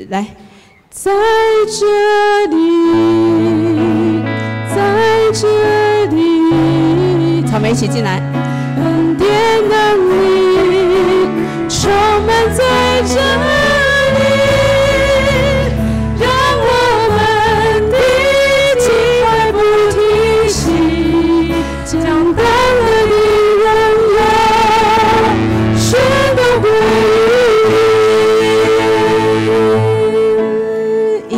来，在这里，在这里，草莓一起进来。恩典能力充满在这里，让我们的敬拜不停息，将单来的荣耀宣告归于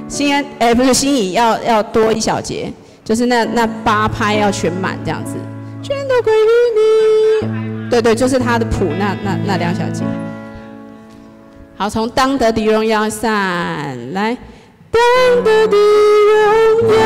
心安，不是心仪要多一小节，就是那8拍要全满这样子，全都归于你。对对，就是他的谱那2小节。好，从当得的荣耀上来，当得的荣耀。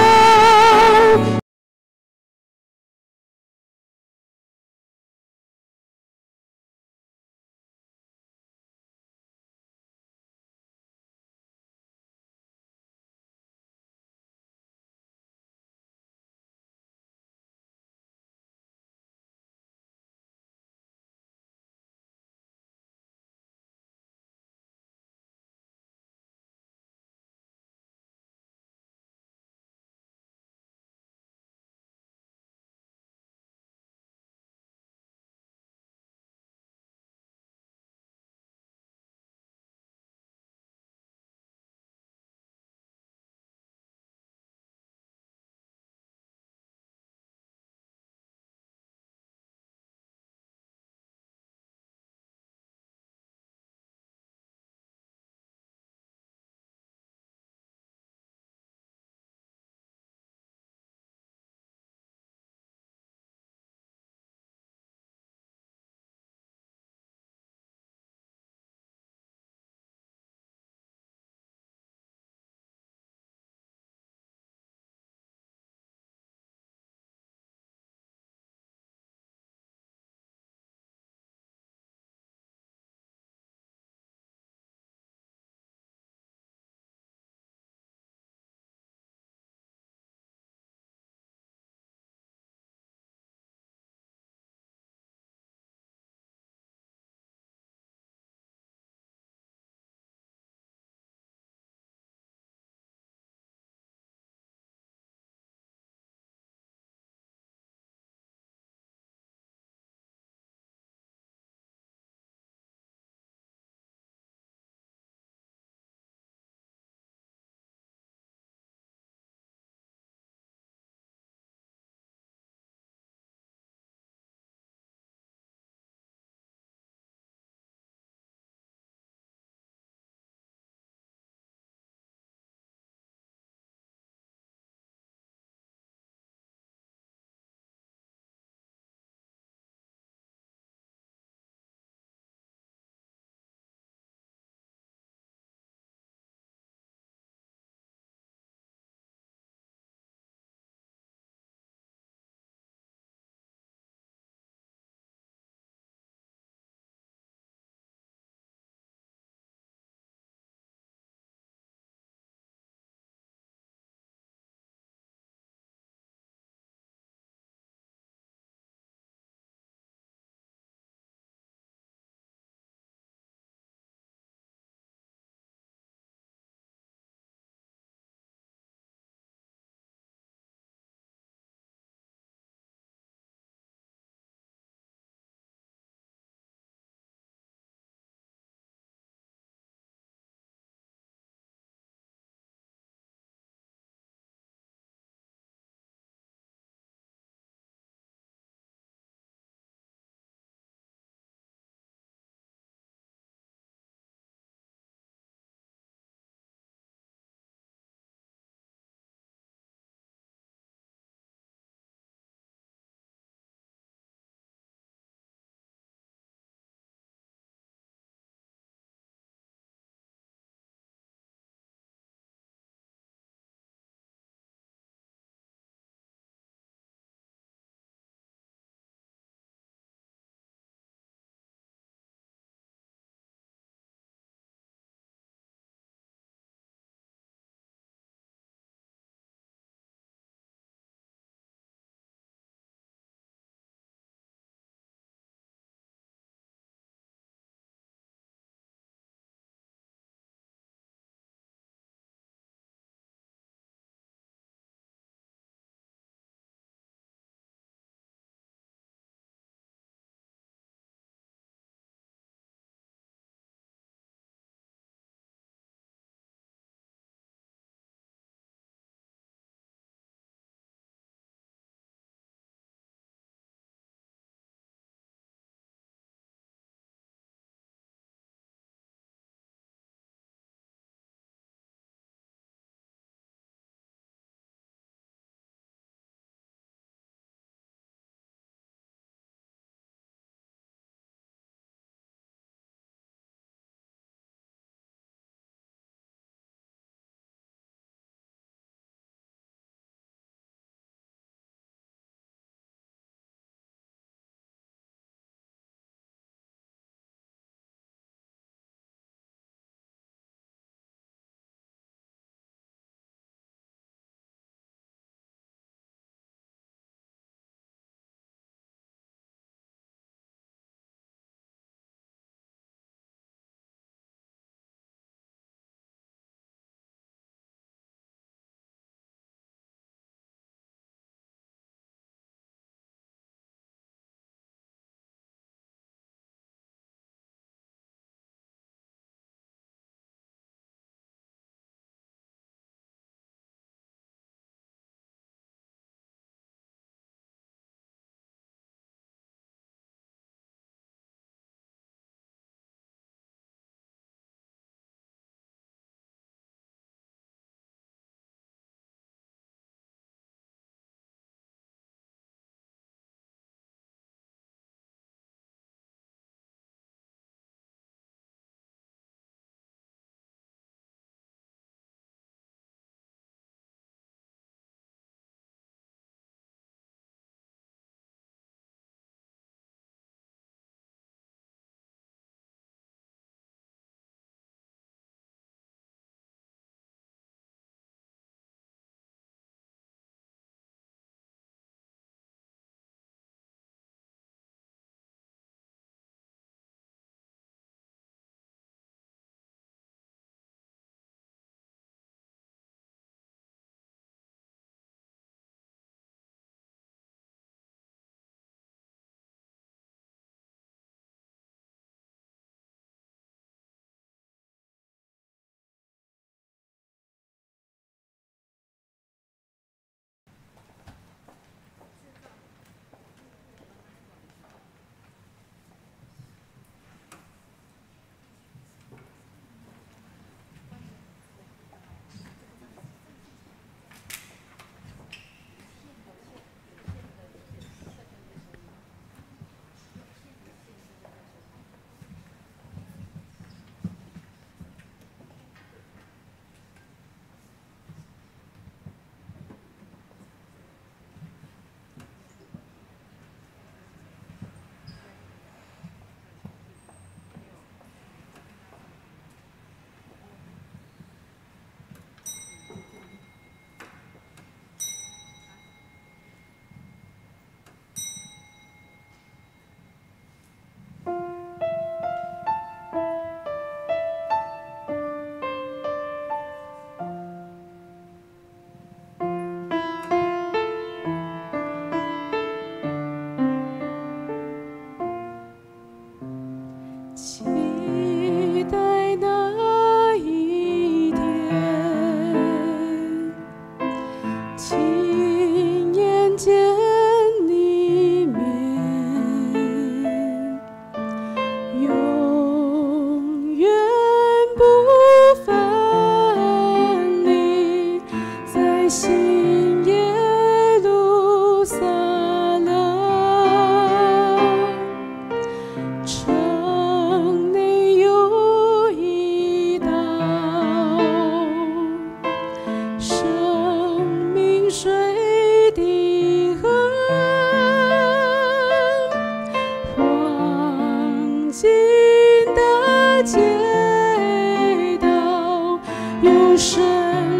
神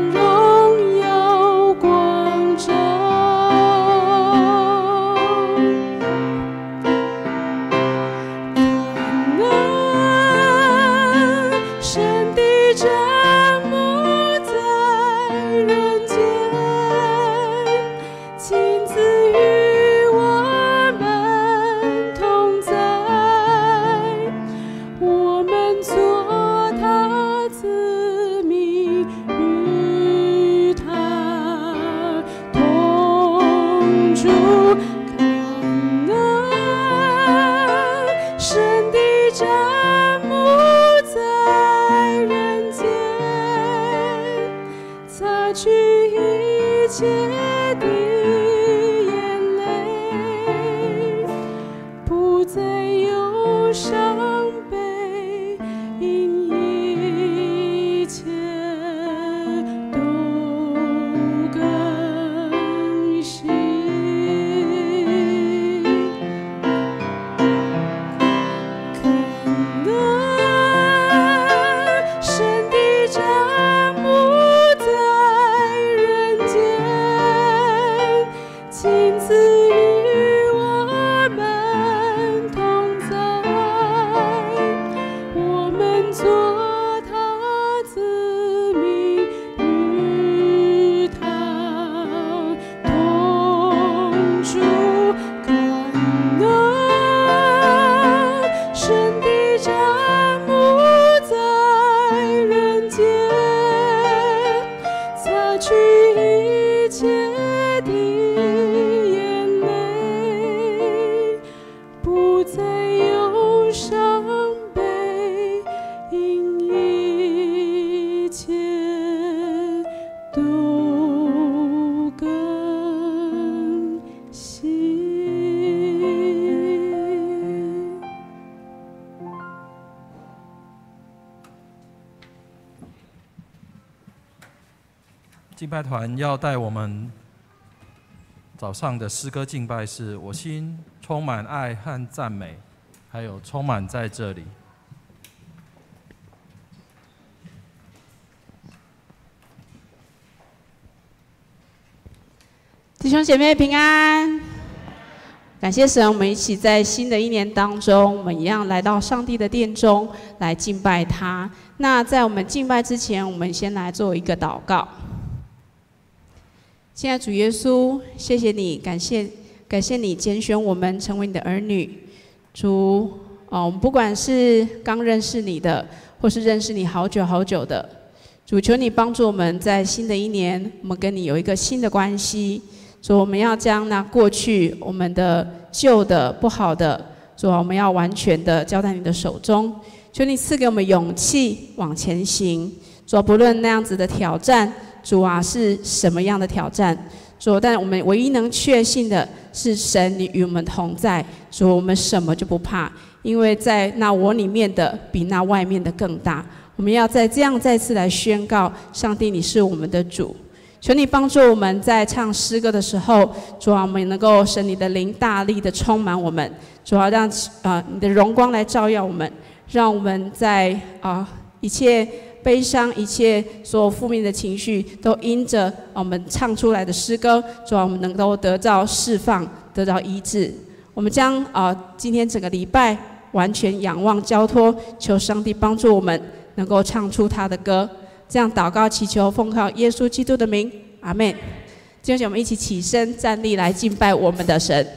荣耀光照。感恩神的真母在人间，亲自与我们同在，我们做他子民，与他同住。感恩神的真母在人间，擦去一切的眼泪，不再有伤悲，因一切都更新。感恩神的真母在人间，亲自与我们同在，我们做他子民，与他同住。感恩神的真母在人间，擦去一切的眼泪，不再有伤悲，因一切都更新。敬拜团要带我们早上的诗歌敬拜是我心充满爱和赞美，还有充满在这里。弟兄姐妹平安，感谢神，我们一起在新的一年当中，我们一样来到上帝的殿中来敬拜他。那在我们敬拜之前，我们先来做一个祷告。亲爱的主耶稣，谢谢你，感谢你拣选我们成为你的儿女。主，我们不管是刚认识你的，或是认识你好久好久的，主求你帮助我们在新的一年，我们跟你有一个新的关系。主，我们要将那过去我们的旧的不好的，主啊，我们要完全的交在你的手中。求你赐给我们勇气往前行。主啊，不论那样子的挑战，主啊是什么样的挑战，主，但我们唯一能确信的是神你与我们同在。主，我们什么就不怕，因为在那我里面的比那外面的更大。我们要再次来宣告，上帝你是我们的主。求你帮助我们在唱诗歌的时候，主啊，我们能够使你的灵大力的充满我们，主啊，让你的荣光来照耀我们，让我们在一切悲伤、一切所有负面的情绪，都因着我们唱出来的诗歌，主啊，我们能够得到释放，得到医治。我们将今天整个礼拜完全仰望交托，求上帝帮助我们能够唱出他的歌。这样祷告祈求，奉靠耶稣基督的名，阿们。今天我们一起起身站立来敬拜我们的神。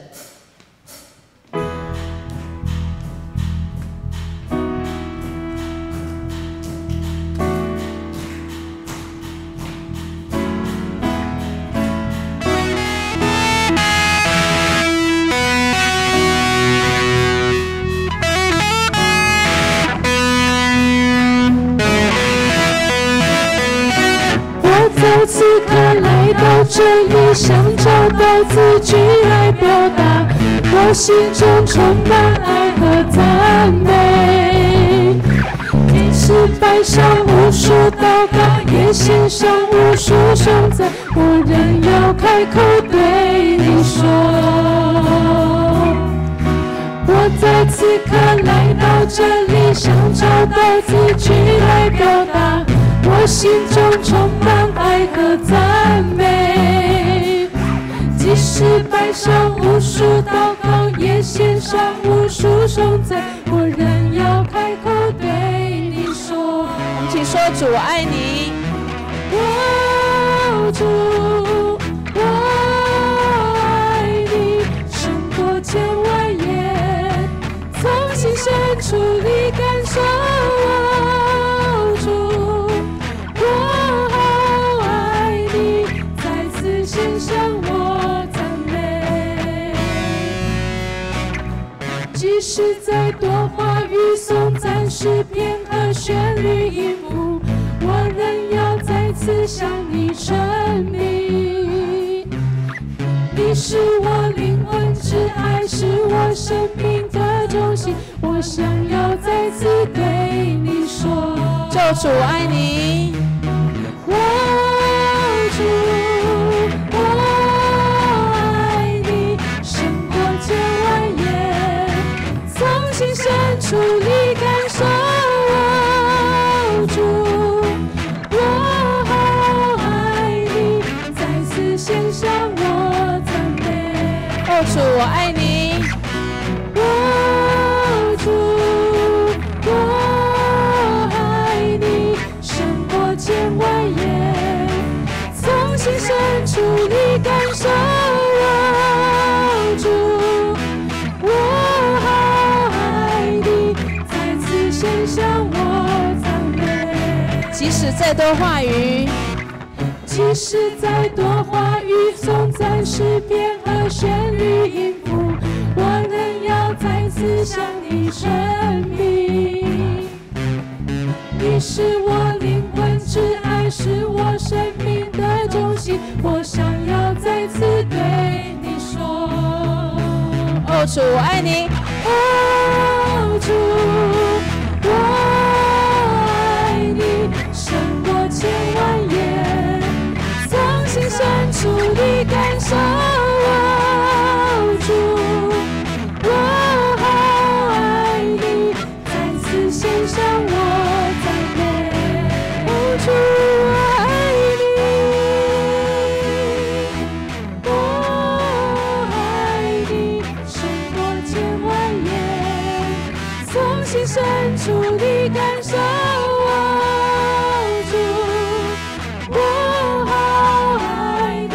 在此刻来到这里，想找到自己来表达我心中充满爱和赞美。因此摆上无数祷告，也献上无数颂赞，我仍要开口对你说。我在此刻来到这里，想找到自己来表达我我心中充满爱和赞美。即使摆上无数祷告，也献上无数颂赞，我仍要开口对你说。我们请说主爱你，哦，主，我爱你，胜过千万言，从心深处里感受。哦，主，我好爱你，再次献上我赞美。即使再多话语、颂赞、诗篇和旋律音符，我仍要再次向你证明，你是我灵魂之爱，是我生命的中心。我想要再次对你说，就主爱你，我主，我爱你，胜过千万言，从心深处里感受。主，我好爱你，再次献上我赞美。哦，主我爱你，哦，主，我爱你，胜过千万言，从心深处里感受。哦，主，我好爱你，再次献上我赞美。即使再多话语，即使再多话语、颂赞、诗篇和旋律音符，我仍要再次向你证明，你是我灵魂之爱，是我生命的中心。我想要再次对你说，哦，主我爱你，哦，主，我爱你，胜过千万言，从心深处里感受。哦，主，我好爱你，再次献上我赞美。哦，主，我爱你，我爱你，胜过千万言，从心深处里感受。哦，主，我好爱你，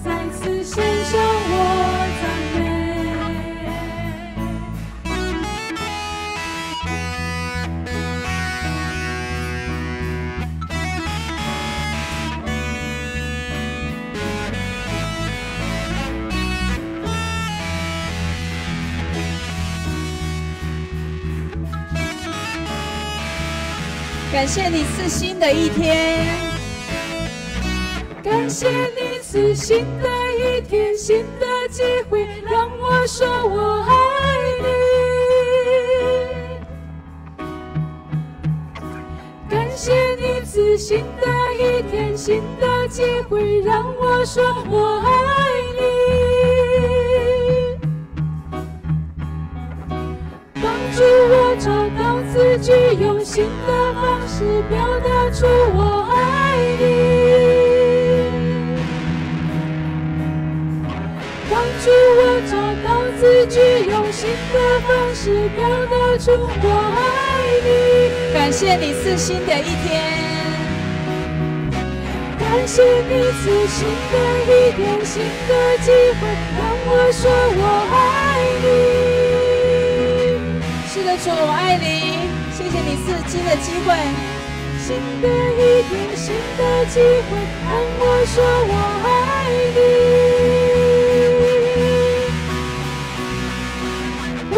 再次献上我赞美。感谢你赐新的一天，感谢你赐新的一天，新的机会，让我说我爱你。感谢你赐新的一天，新的机会，让我说我爱你。帮助我找到自己，用新的方式表达出我爱你。帮助我找到自己，用新的方式表达出我爱你。感谢你赐新的一天，感谢你赐新的一天，新的机会，让我说我爱你。是的，主我爱你，谢谢你赐新的机会，新的一天，新的机会，让我说我爱你。我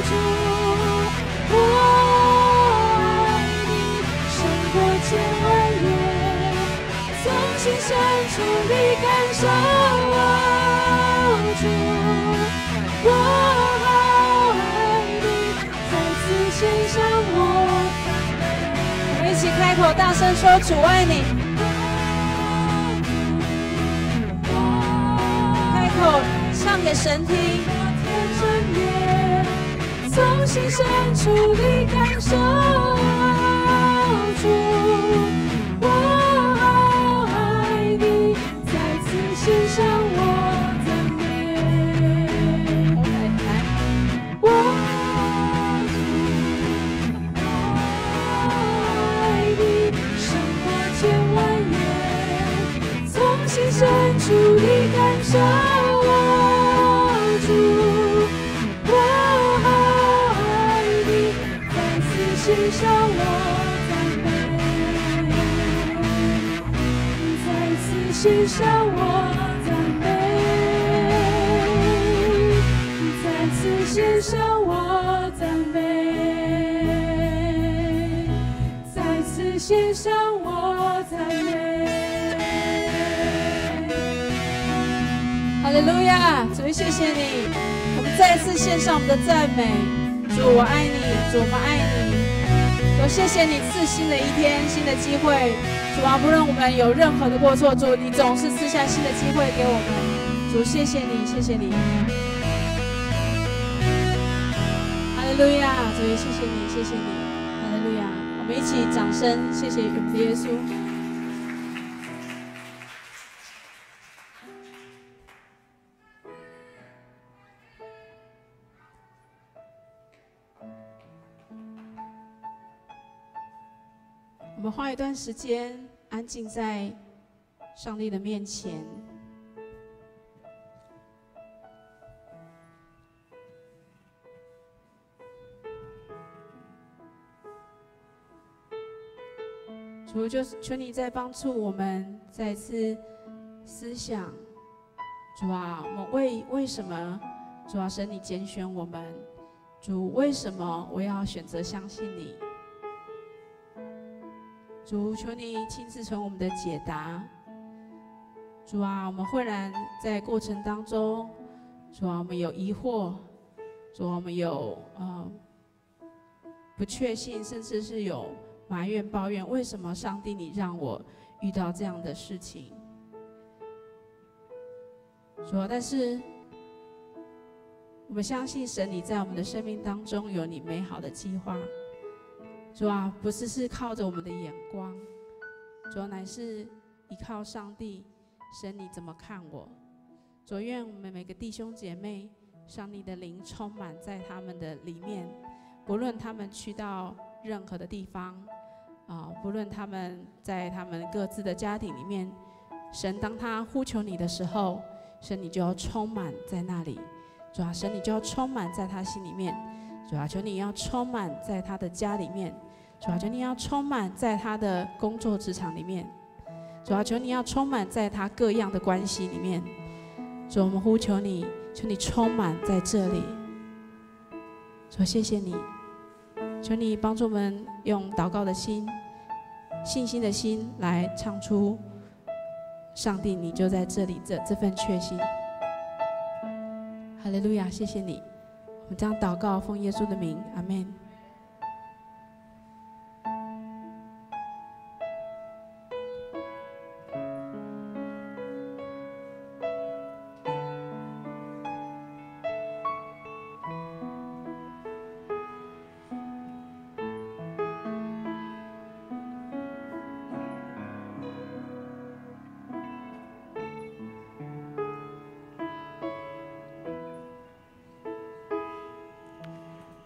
主，我爱你，胜过千万言，从心深处里感受。哦，主，我好爱你，再次献上我赞美。我们一起开口大声说主爱你，开口唱给神听。从心深处里感受，主。献上我赞美，再次献上我赞美，再次献上我赞美。哈利路亚！主，谢谢你，我们再次献上我们的赞美。主，我爱你，主，我们爱你。主，谢谢你赐新的一天，新的机会。主啊，不论我们有任何的过错，主，你总是赐下新的机会给我们。主，谢谢你，谢谢你。哈利路亚！主，谢谢你，谢谢你。哈利路亚！我们一起掌声，谢谢我们的耶稣。我们花一段时间安静在上帝的面前，主，就求你再帮助我们再次思想，主啊，我们为什么主啊，神你拣选我们，主，为什么我要选择相信你？主，求你亲自成我们的解答。主啊，我们忽然在过程当中，主啊，我们有疑惑，主啊，我们有不确信，甚至是有埋怨、抱怨。为什么上帝你让我遇到这样的事情？主啊，但是我们相信神，你在我们的生命当中有你美好的计划。主啊，不是靠着我们的眼光，主啊，乃是依靠上帝。神，你怎么看我？主，愿我们每个弟兄姐妹，上帝的灵充满在他们的里面，不论他们去到任何的地方，不论他们在他们各自的家庭里面，神当他呼求你的时候，神你就要充满在那里。主啊，神你就要充满在他心里面。主啊，求你要充满在他的家里面。主啊，求你要充满在他的工作职场里面。主啊，求你要充满在他各样的关系里面。主，我们呼求你，求你充满在这里。主，谢谢你，求你帮助我们用祷告的心、信心的心来唱出上帝，你就在这里这份确信。哈利路亚，谢谢你。我们这样祷告，奉耶稣的名，阿们。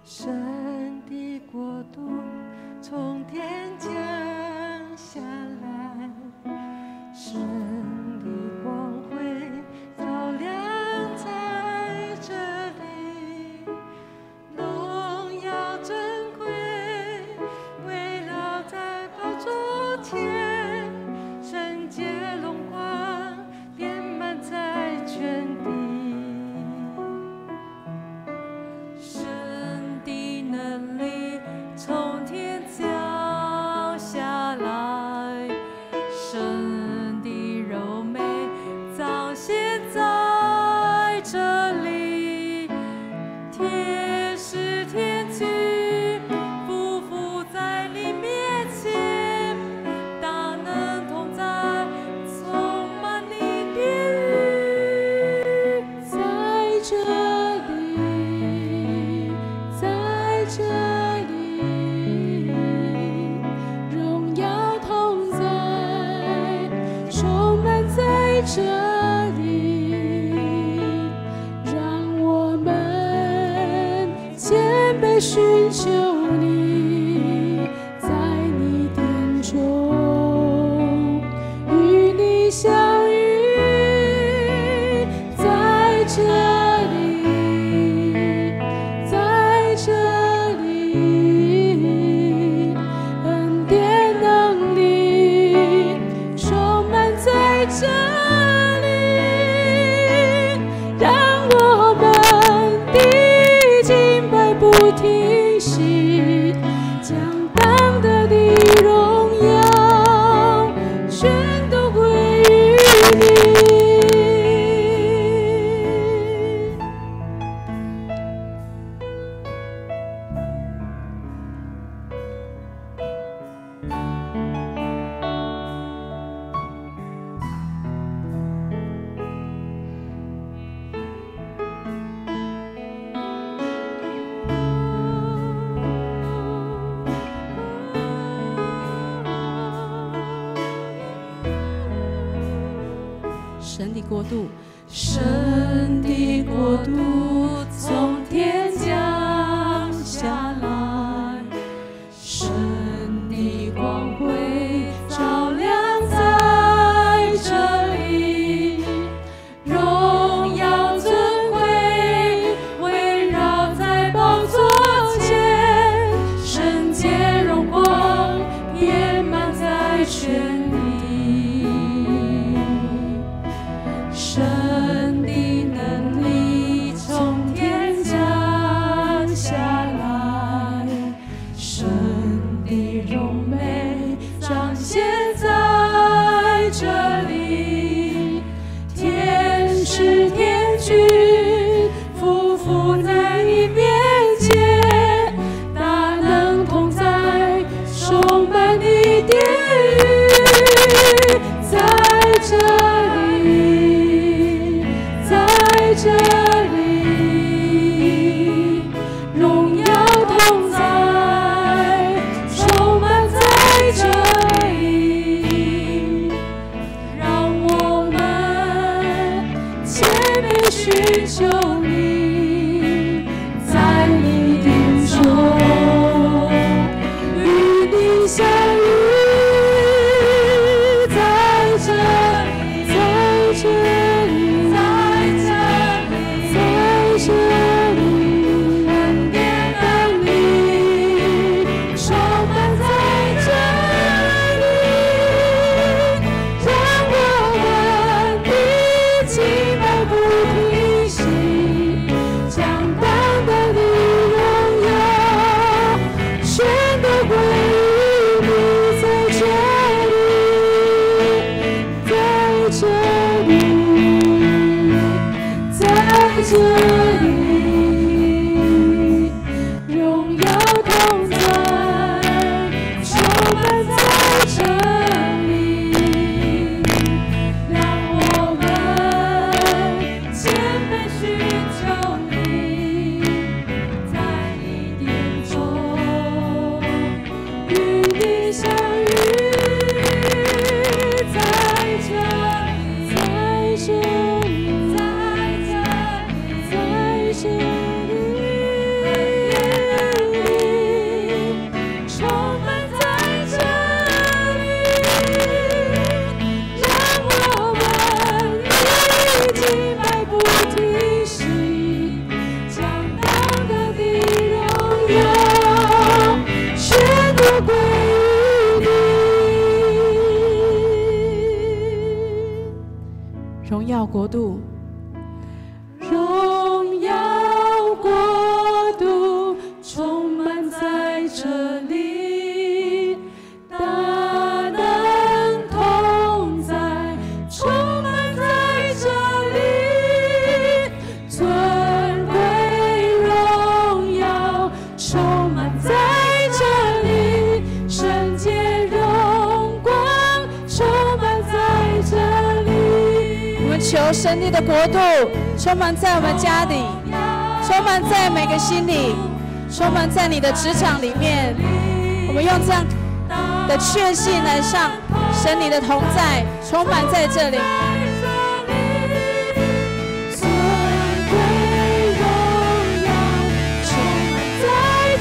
神的国度从天降下来，神的光辉照亮在这里，荣耀珍贵围绕在宝座前，圣洁荣光遍满在全地。从天降下来，神的柔美彰显在这里，天使天军匍匐在你面前，大能同在，充满你的灵，在这里，在这里。这里，让我们谦卑寻求你，在你殿中与你相遇，在这里，在这里，恩典能力充满在这里。将当得的荣耀全都归于你。神的国度，神的国度从天降下来，神的光辉照亮在这里，荣耀尊贵围绕在宝座前，圣洁荣光遍满在全地。神的能力从天降下来，神的荣美彰显在这里，天使天军匍匐在你面前，大能同在，充满你殿宇，在这里。在这里，荣耀同在，充满在这里，让我们谦卑寻求你，在你殿中与你相遇，在这里，在这里。这里，恩典能力充满在这里，让我们的敬拜不停息，将当得的荣耀全都归于你，在这里，在这里。荣耀同在，充满在这里，让我们谦卑寻求你，在你殿中与你相遇，在这里，在这里，在这里。充满在这里，让我们的敬拜不停息，将当得的荣耀全都归于你。荣耀国度，荣耀国度充满在这里，大能同在，充满在这里，尊贵荣耀充满在这里，圣洁荣光充满在这里。我们求神你的国度充满在我们家里，充满在每个心里，充满在你的职场里面。我们用这样的确信来上神你的同在，充满在这里。尊贵荣耀充满在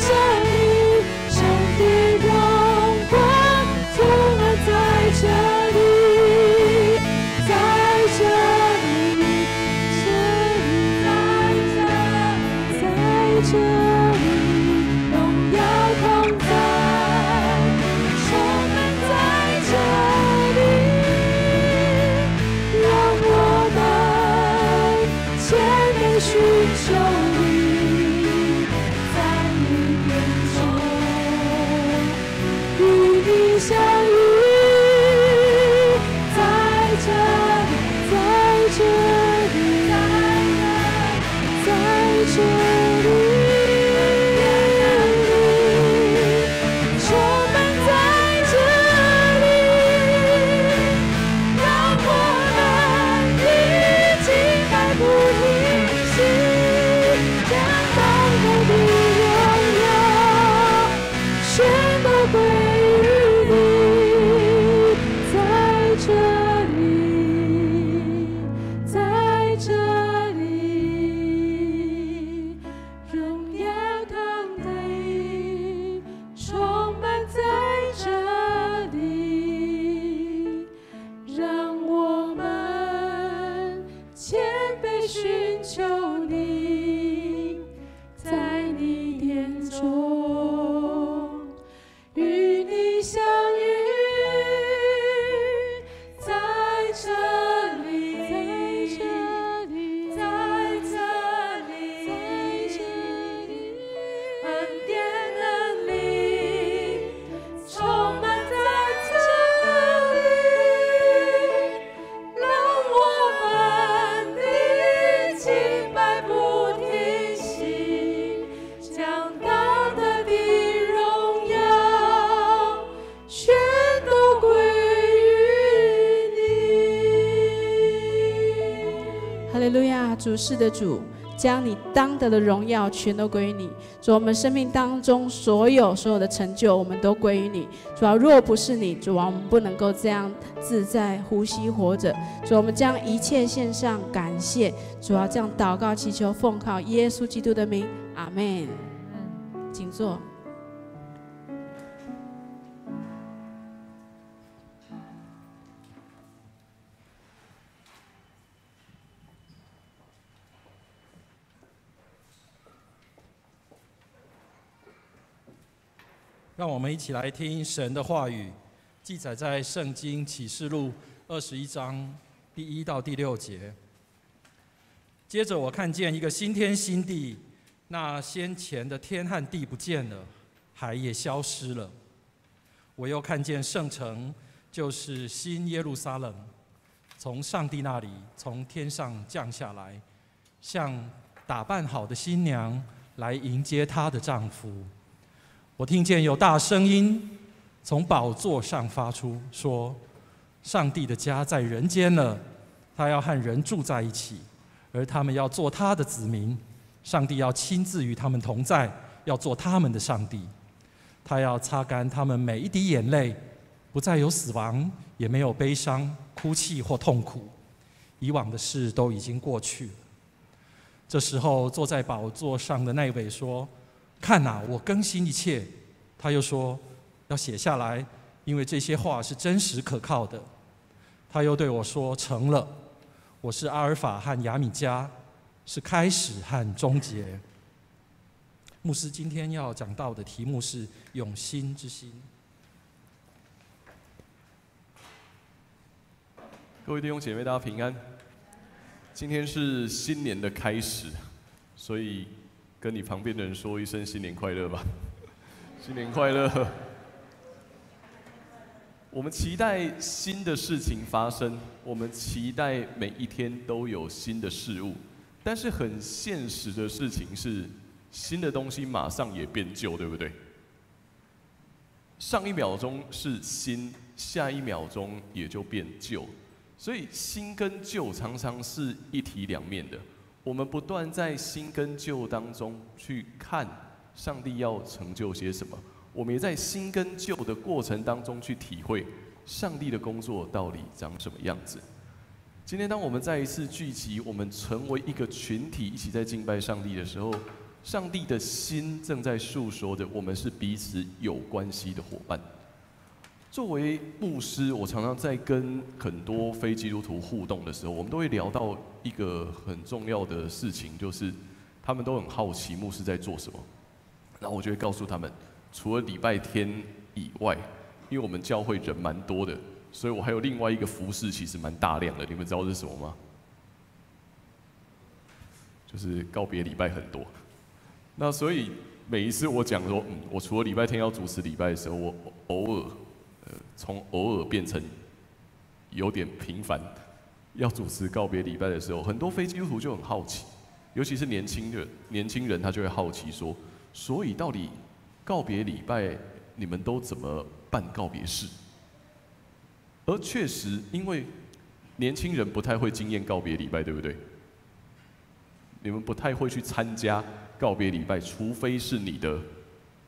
这里，圣洁荣光充满在这里，在这里，在这里，荣耀同在，充满在这里。寻求你，在你殿中与你相遇，在这里，在这里，恩典能力充满在这里，让我们的敬拜不停息，将大大的荣耀全都归于你。哈利路亚！主是的主，将你当得的荣耀全都归于你。主，我们生命当中所有的成就，我们都归于你。主啊，若不是你，主啊，我们不能够这样自在呼吸活着。主啊，我们将一切献上感谢。主啊，这样祷告祈求，奉靠耶稣基督的名，阿门。请坐。让我们一起来听神的话语，记载在圣经启示录21章第1到第6节。接着我看见一个新天新地，那先前的天和地不见了，海也消失了。我又看见圣城，就是新耶路撒冷，从上帝那里从天上降下来，像打扮好的新娘来迎接她的丈夫。我听见有大声音从宝座上发出，说：上帝的家在人间了，他要和人住在一起，而他们要做他的子民。上帝要亲自与他们同在，要做他们的上帝。他要擦干他们每一滴眼泪，不再有死亡，也没有悲伤、哭泣或痛苦。以往的事都已经过去了。这时候坐在宝座上的那位说：看哪，我更新一切。他又说：要写下来，因为这些话是真实可靠的。他又对我说：成了。我是阿尔法和亚米迦，是开始和终结。牧师今天要讲到的题目是永心之心。各位弟兄姐妹，大家平安。今天是新年的开始，所以跟你旁边的人说一声新年快乐吧，新年快乐！我们期待新的事情发生，我们期待每一天都有新的事物，但是很现实的事情是，新的东西马上也变旧，对不对？上一秒钟是新，下一秒钟也就变旧，所以新跟旧常常是一体两面的。我们不断在新跟旧当中去看上帝要成就些什么，我们也在新跟旧的过程当中去体会上帝的工作到底长什么样子。今天当我们再一次聚集，我们成为一个群体，一起在敬拜上帝的时候，上帝的心正在诉说着我们是彼此有关系的伙伴。作为牧师，我常常在跟很多非基督徒互动的时候，我们都会聊到一个很重要的事情，就是他们都很好奇牧师在做什么。然后我就会告诉他们，除了礼拜天以外，因为我们教会人蛮多的，所以我还有另外一个服事，其实蛮大量的。你们知道是什么吗？就是告别礼拜很多。那所以每一次我讲说，我除了礼拜天要主持礼拜的时候，我偶尔。从偶尔变成有点频繁，要主持告别礼拜的时候，很多非基督徒就很好奇，尤其是年轻人他就会好奇说，所以到底告别礼拜你们都怎么办告别式？而确实，因为年轻人不太会经验告别礼拜，对不对？你们不太会去参加告别礼拜，除非是你的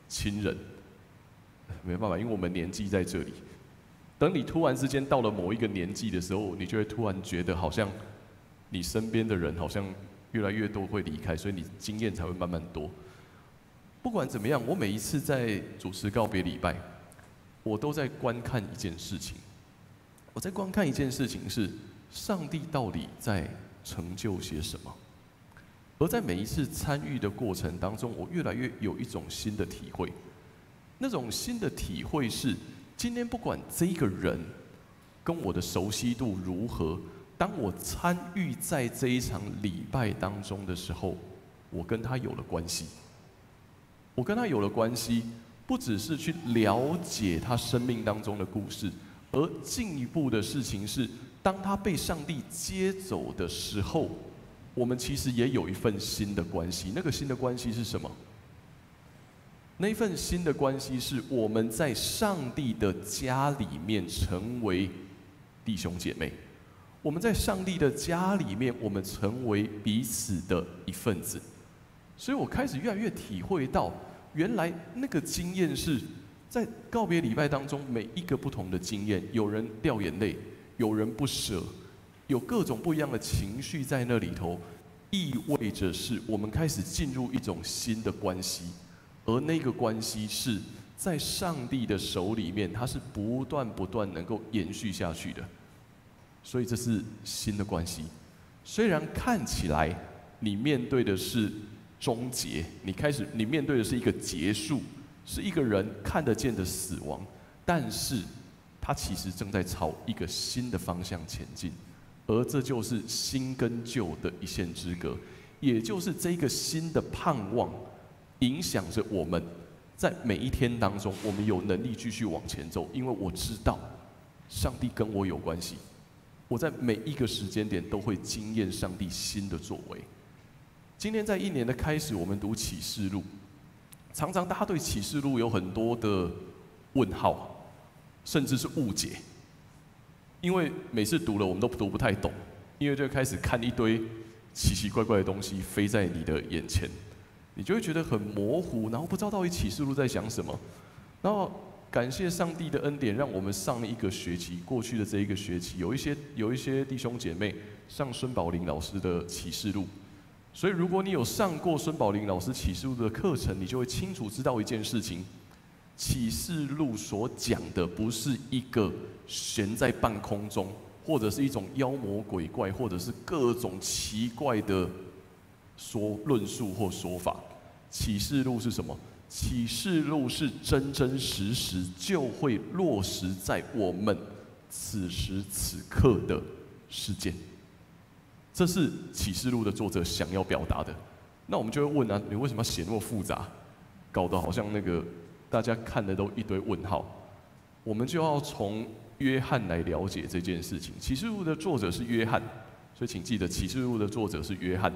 亲人。没办法，因为我们年纪在这里。等你突然之间到了某一个年纪的时候，你就会突然觉得好像你身边的人好像越来越多会离开，所以你经验才会慢慢多。不管怎么样，我每一次在主持告别礼拜，我都在观看一件事情。我在观看一件事情是，上帝到底在成就些什么。而在每一次参与的过程当中，我越来越有一种新的体会。那种新的体会是，今天不管这一个人跟我的熟悉度如何，当我参与在这一场礼拜当中的时候，我跟他有了关系。我跟他有了关系，不只是去了解他生命当中的故事，而进一步的事情是，当他被上帝接走的时候，我们其实也有一份新的关系。那个新的关系是什么？那一份新的关系是我们在上帝的家里面成为弟兄姐妹。我们在上帝的家里面，我们成为彼此的一份子。所以我开始越来越体会到，原来那个经验是在告别礼拜当中，每一个不同的经验，有人掉眼泪，有人不舍，有各种不一样的情绪在那里头，意味着是我们开始进入一种新的关系，而那个关系是在上帝的手里面，它是不断能够延续下去的。所以这是新的关系。虽然看起来你面对的是终结，你面对的是一个结束，是一个人看得见的死亡，但是它其实正在朝一个新的方向前进，而这就是新跟旧的一线之隔，也就是这个新的盼望，影响着我们在每一天当中，我们有能力继续往前走，因为我知道上帝跟我有关系，我在每一个时间点都会经验上帝新的作为。今天在一年的开始，我们读启示录，常常大家对启示录有很多的问号，甚至是误解，因为每次读了我们都读不太懂，因为就开始看一堆奇奇怪怪的东西飞在你的眼前，你就会觉得很模糊，然后不知道到底启示录在讲什么。然后感谢上帝的恩典，让我们上一个学期，过去的这一个学期，有一些弟兄姐妹上孙宝林老师的启示录。所以，如果你有上过孙宝林老师启示录的课程，你就会清楚知道一件事情：启示录所讲的不是一个悬在半空中，或者是一种妖魔鬼怪，或者是各种奇怪的论述或说法。启示录是什么？启示录是真真实实就会落实在我们此时此刻的事件。这是启示录的作者想要表达的。那我们就会问啊，你为什么要写那么复杂，搞得好像那个大家看的都一堆问号？我们就要从约翰来了解这件事情。启示录的作者是约翰，所以请记得启示录的作者是约翰。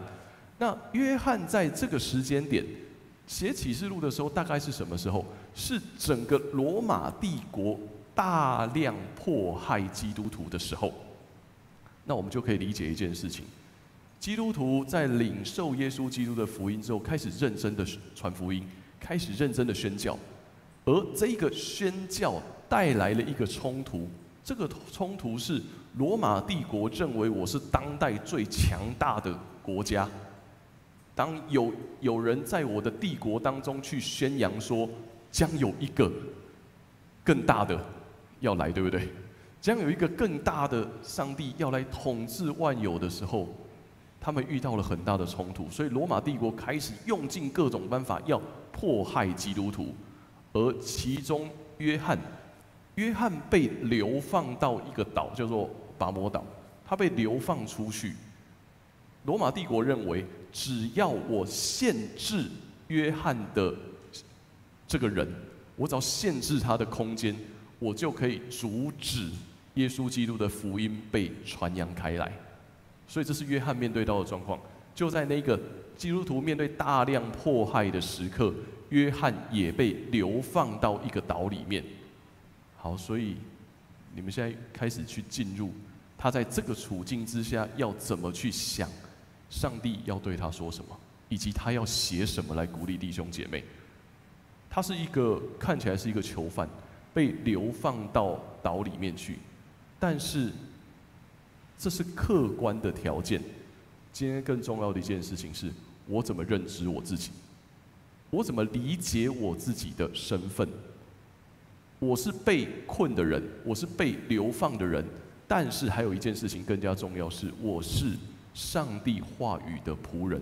那约翰在这个时间点写启示录的时候，大概是什么时候？是整个罗马帝国大量迫害基督徒的时候。那我们就可以理解一件事情：基督徒在领受耶稣基督的福音之后，开始认真的传福音，开始认真的宣教，而这个宣教带来了一个冲突。这个冲突是罗马帝国认为我是当代最强大的国家。当有人在我的帝国当中去宣扬说，将有一个更大的要来，对不对？将有一个更大的上帝要来统治万有的时候，他们遇到了很大的冲突，所以罗马帝国开始用尽各种办法要迫害基督徒，而其中约翰被流放到一个岛叫做拔摩岛，他被流放出去。罗马帝国认为，只要我限制约翰的这个人，我只要限制他的空间，我就可以阻止耶稣基督的福音被传扬开来。所以这是约翰面对到的状况。就在那个基督徒面对大量迫害的时刻，约翰也被流放到一个岛里面。好，所以你们现在开始去进入他在这个处境之下要怎么去想上帝要对他说什么，以及他要写什么来鼓励弟兄姐妹。他是一个看起来是一个囚犯，被流放到岛里面去，但是这是客观的条件。今天更重要的一件事情是，我怎么认知我自己，我怎么理解我自己的身份。我是被困的人，我是被流放的人，但是还有一件事情更加重要，是我是上帝话语的仆人。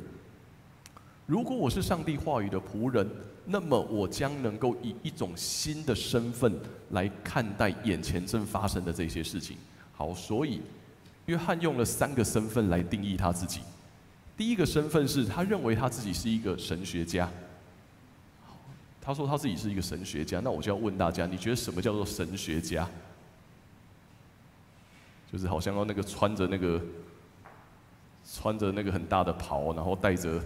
如果我是上帝话语的仆人，那么我将能够以一种新的身份来看待眼前正发生的这些事情。好，所以约翰用了3个身份来定义他自己。第一个身份是他认为他自己是一个神学家。他说他自己是一个神学家，那我就要问大家，你觉得什么叫做神学家？就是好像要那个穿着那个很大的袍，然后带着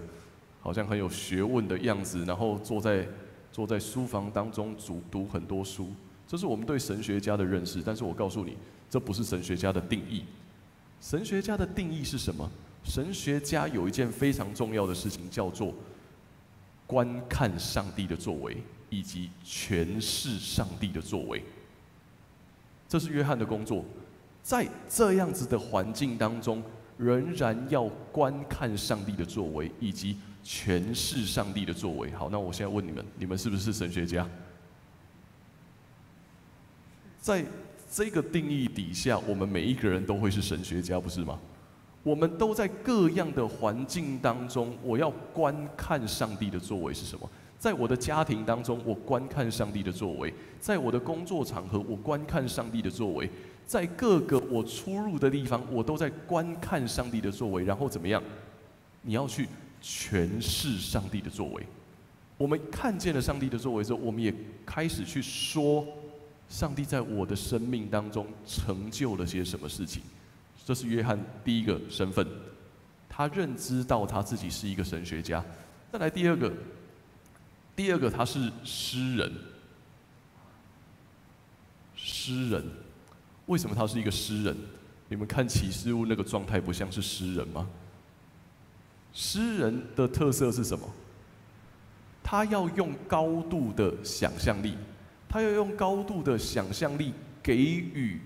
好像很有学问的样子，然后坐在书房当中读很多书，这是我们对神学家的认识。但是我告诉你，这不是神学家的定义。神学家的定义是什么？神学家有一件非常重要的事情，叫做观看上帝的作为，以及诠释上帝的作为。这是约翰的工作。在这样子的环境当中，仍然要观看上帝的作为，以及诠释上帝的作为。好，那我现在问你们，你们是不是神学家？在这个定义底下，我们每一个人都会是神学家，不是吗？我们都在各样的环境当中，我要观看上帝的作为是什么？在我的家庭当中，我观看上帝的作为；在我的工作场合，我观看上帝的作为；在各个我出入的地方，我都在观看上帝的作为。然后怎么样？你要去诠释上帝的作为。我们看见了上帝的作为之后，我们也开始去说，上帝在我的生命当中成就了些什么事情。这是约翰第一个身份，他认知到他自己是一个神学家。再来第二个他是诗人。诗人，为什么他是一个诗人？你们看启示录那个状态不像是诗人吗？诗人的特色是什么？他要用高度的想象力，他要用高度的想象力给予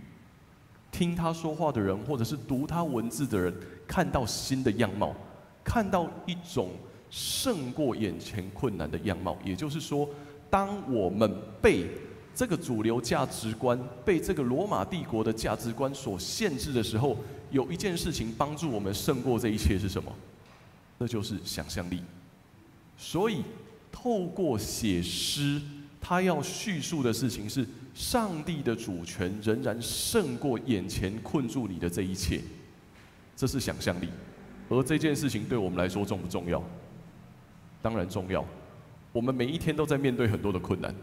听他说话的人，或者是读他文字的人，看到新的样貌，看到一种胜过眼前困难的样貌。也就是说，当我们被这个主流价值观、被这个罗马帝国的价值观所限制的时候，有一件事情帮助我们胜过这一切是什么？那就是想象力。所以，透过写诗，他要叙述的事情是上帝的主权仍然胜过眼前困住你的这一切，这是想象力。而这件事情对我们来说重不重要？当然重要。我们每一天都在面对很多的困难，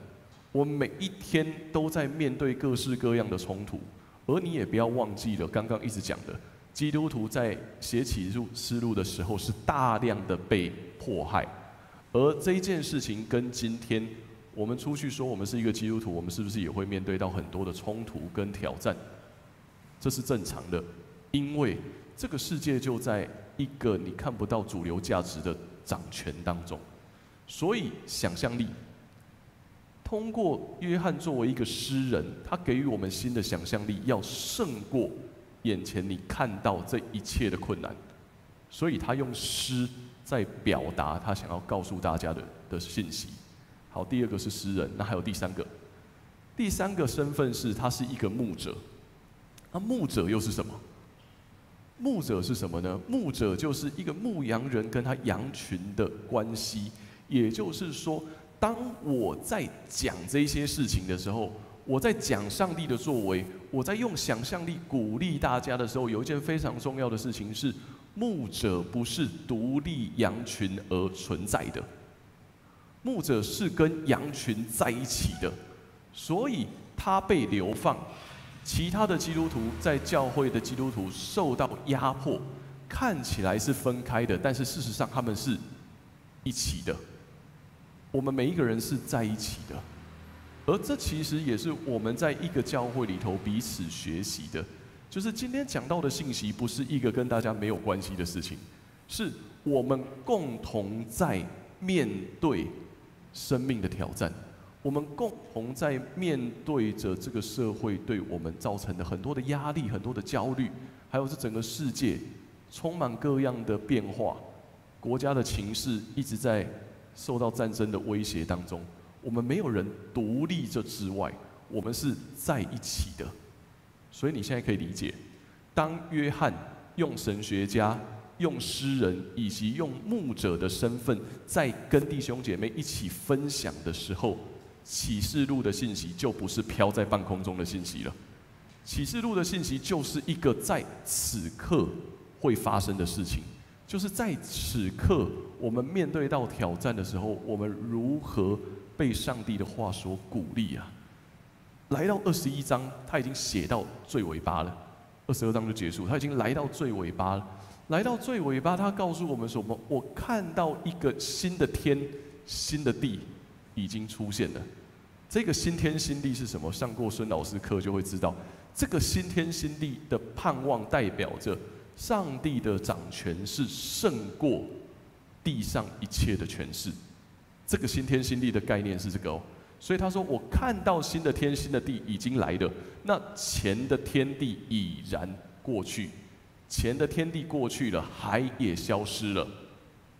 我们每一天都在面对各式各样的冲突。而你也不要忘记了刚刚一直讲的，基督徒在写启示录的时候是大量的被迫害，而这一件事情跟今天我们出去说我们是一个基督徒，我们是不是也会面对到很多的冲突跟挑战？这是正常的，因为这个世界就在一个你看不到主流价值的掌权当中。所以想象力，通过约翰作为一个诗人，他给予我们新的想象力，要胜过眼前你看到这一切的困难。所以他用诗在表达他想要告诉大家的信息。好，第二个是诗人，那还有第三个。第三个身份是他是一个牧者。那牧者又是什么？牧者是什么呢？牧者就是一个牧羊人跟他羊群的关系。也就是说，当我在讲这些事情的时候，我在讲上帝的作为，我在用想象力鼓励大家的时候，有一件非常重要的事情是，牧者不是独立羊群而存在的。牧者是跟羊群在一起的，所以他被流放。其他的基督徒在教会的基督徒受到压迫，看起来是分开的，但是事实上他们是一起的。我们每一个人是在一起的，而这其实也是我们在一个教会里头彼此学习的。就是今天讲到的信息，不是一个跟大家没有关系的事情，是我们共同在面对生命的挑战，我们共同在面对着这个社会对我们造成的很多的压力、很多的焦虑，还有这整个世界充满各样的变化，国家的情势一直在受到战争的威胁当中，我们没有人独立这之外，我们是在一起的。所以你现在可以理解，当约翰用神学家用诗人以及用牧者的身份，在跟弟兄姐妹一起分享的时候，启示录的信息就不是飘在半空中的信息了。启示录的信息就是一个在此刻会发生的事情，就是在此刻我们面对到挑战的时候，我们如何被上帝的话所鼓励啊。来到21章，他已经写到最尾巴了，22章就结束，他已经来到最尾巴了。来到最尾巴，他告诉我们什么？我看到一个新的天、新的地已经出现了。这个新天新地是什么？上过孙老师课就会知道，这个新天新地的盼望代表着上帝的掌权是胜过地上一切的权势。这个新天新地的概念是这个哦。所以他说：“我看到新的天、新的地已经来了，那前的天地已然过去，前的天地过去了，海也消失了。”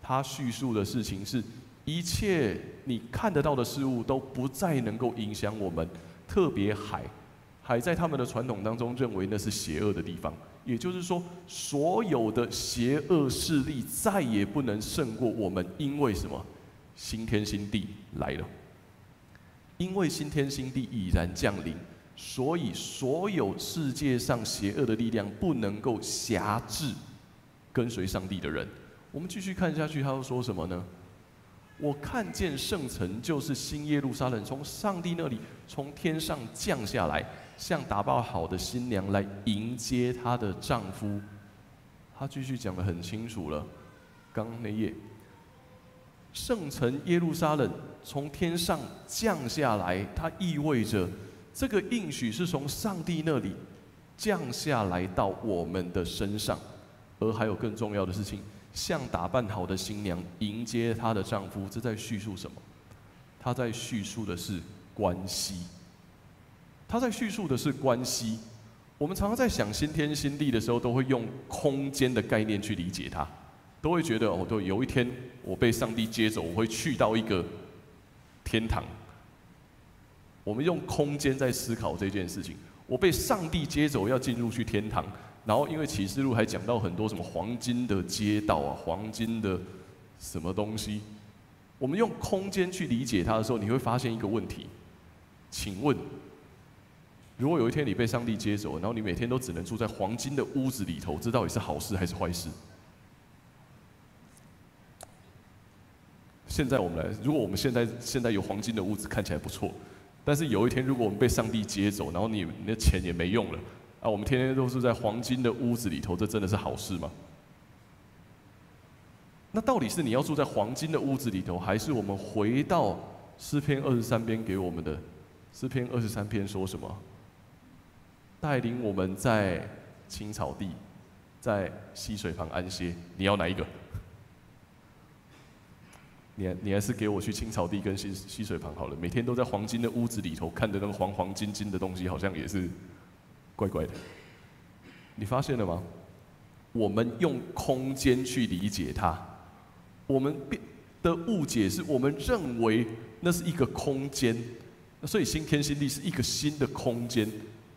他叙述的事情是，一切你看得到的事物都不再能够影响我们，特别海在他们的传统当中认为那是邪恶的地方，也就是说，所有的邪恶势力再也不能胜过我们，因为什么？新天新地来了。因为新天新地已然降临，所以所有世界上邪恶的力量不能够辖制跟随上帝的人。我们继续看下去，他又说什么呢？我看见圣城，就是新耶路撒冷，从上帝那里从天上降下来，像打包好的新娘来迎接她的丈夫。他继续讲得很清楚了，刚那页，圣城耶路撒冷从天上降下来，它意味着这个应许是从上帝那里降下来到我们的身上，而还有更重要的事情，像打扮好的新娘迎接她的丈夫。这在叙述什么？他在叙述的是关系。他在叙述的是关系。我们常常在想新天新地的时候，都会用空间的概念去理解它，都会觉得哦，对，有一天我被上帝接走，我会去到一个天堂。我们用空间在思考这件事情。我被上帝接走，要进入去天堂。然后因为启示录还讲到很多什么黄金的街道啊，黄金的什么东西。我们用空间去理解它的时候，你会发现一个问题。请问，如果有一天你被上帝接走，然后你每天都只能住在黄金的屋子里头，这到底是好事还是坏事？现在我们来，如果我们现在有黄金的屋子，看起来不错。但是有一天，如果我们被上帝接走，然后你的钱也没用了，啊，我们天天都是在黄金的屋子里头，这真的是好事吗？那到底是你要住在黄金的屋子里头，还是我们回到诗篇23篇给我们的？诗篇23篇说什么？带领我们在青草地，在溪水旁安歇。你要哪一个？你还是给我去青草地跟溪水旁好了。每天都在黄金的屋子里头，看着那个黄金金的东西，好像也是怪怪的。你发现了吗？我们用空间去理解它，我们的误解是我们认为那是一个空间，所以新天新地是一个新的空间，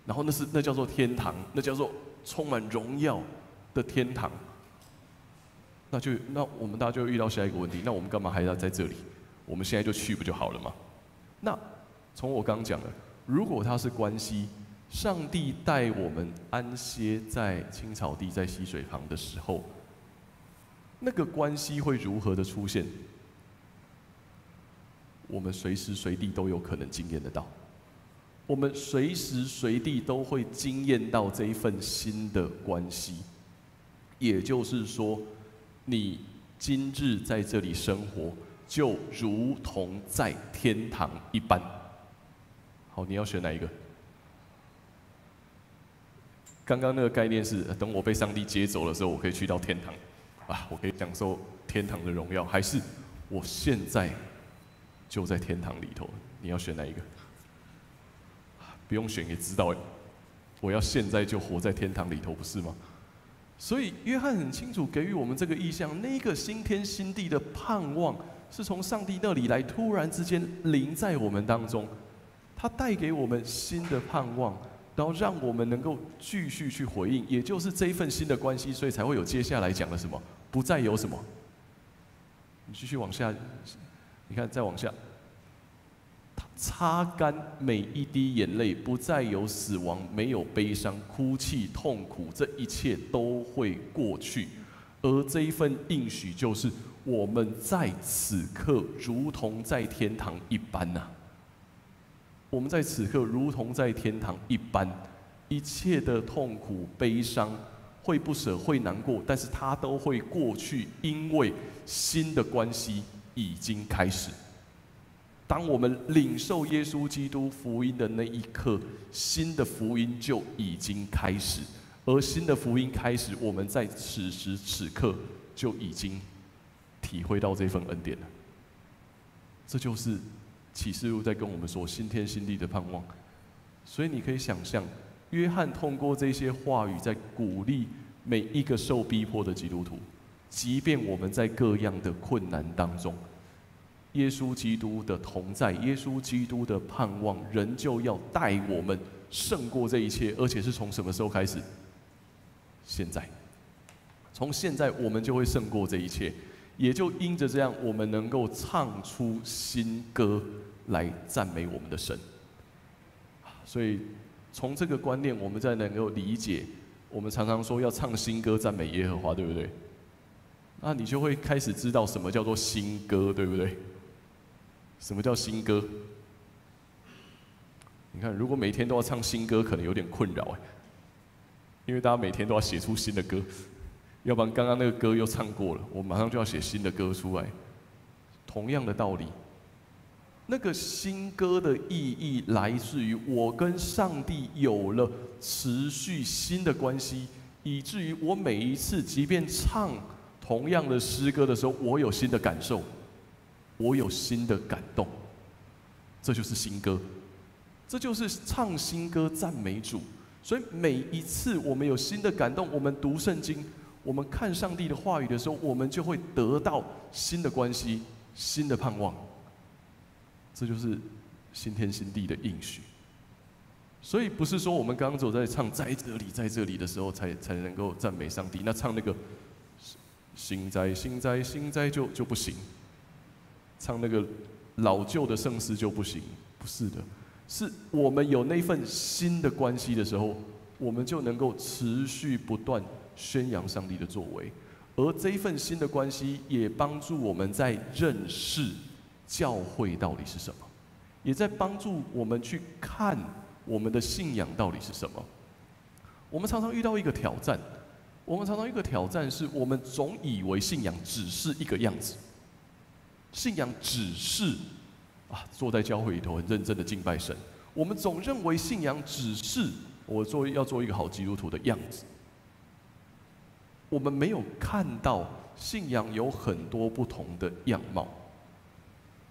然后那叫做天堂，那叫做充满荣耀的天堂。那我们大家就遇到下一个问题，那我们干嘛还要在这里？我们现在就去不就好了吗？那从我刚讲的，如果它是关系，上帝带我们安歇在青草地，在溪水旁的时候，那个关系会如何的出现？我们随时随地都有可能经验得到，我们随时随地都会经验到这一份新的关系，也就是说，你今日在这里生活，就如同在天堂一般。好，你要选哪一个？刚刚那个概念是，等我被上帝接走的时候，我可以去到天堂，啊，我可以享受天堂的荣耀，还是我现在就在天堂里头？你要选哪一个？不用选也知道，我要现在就活在天堂里头，不是吗？所以约翰很清楚给予我们这个意象，那个新天新地的盼望是从上帝那里来，突然之间临在我们当中，他带给我们新的盼望，然后让我们能够继续去回应，也就是这一份新的关系，所以才会有接下来讲的什么，不再有什么。你继续往下，你看再往下，擦干每一滴眼泪，不再有死亡，没有悲伤、哭泣、痛苦，这一切都会过去。而这一份应许就是我们在此刻如同在天堂一般呐、我们在此刻如同在天堂一般，一切的痛苦、悲伤、会不舍、会难过，但是它都会过去，因为新的关系已经开始。当我们领受耶稣基督福音的那一刻，新的福音就已经开始。而新的福音开始，我们在此时此刻就已经体会到这份恩典了。这就是启示录在跟我们说新天新地的盼望。所以你可以想象，约翰通过这些话语，在鼓励每一个受逼迫的基督徒，即便我们在各样的困难当中，耶稣基督的同在，耶稣基督的盼望，仍旧要带我们胜过这一切，而且是从什么时候开始？现在，从现在我们就会胜过这一切，也就因着这样，我们能够唱出新歌来赞美我们的神。所以，从这个观念，我们再能够理解，我们常常说要唱新歌赞美耶和华，对不对？那你就会开始知道什么叫做新歌，对不对？什么叫新歌？你看，如果每天都要唱新歌，可能有点困扰哎。因为大家每天都要写出新的歌，要不然刚刚那个歌又唱过了，我马上就要写新的歌出来。同样的道理，那个新歌的意义来自于我跟上帝有了持续新的关系，以至于我每一次即便唱同样的诗歌的时候，我有新的感受，我有新的感动。这就是新歌，这就是唱新歌赞美主。所以每一次我们有新的感动，我们读圣经，我们看上帝的话语的时候，我们就会得到新的关系、新的盼望。这就是新天新地的应许。所以不是说我们刚刚走在唱在这里在这里的时候才能够赞美上帝，那唱那个新在新在新在就不行，唱那个老旧的圣诗就不行，不是的。是我们有那份新的关系的时候，我们就能够持续不断宣扬上帝的作为，而这一份新的关系也帮助我们在认识教会到底是什么，也在帮助我们去看我们的信仰到底是什么。我们常常遇到一个挑战，是我们总以为信仰只是一个样子，信仰只是坐在教会里头很认真的敬拜神，我们总认为信仰只是要做一个好基督徒的样子。我们没有看到信仰有很多不同的样貌。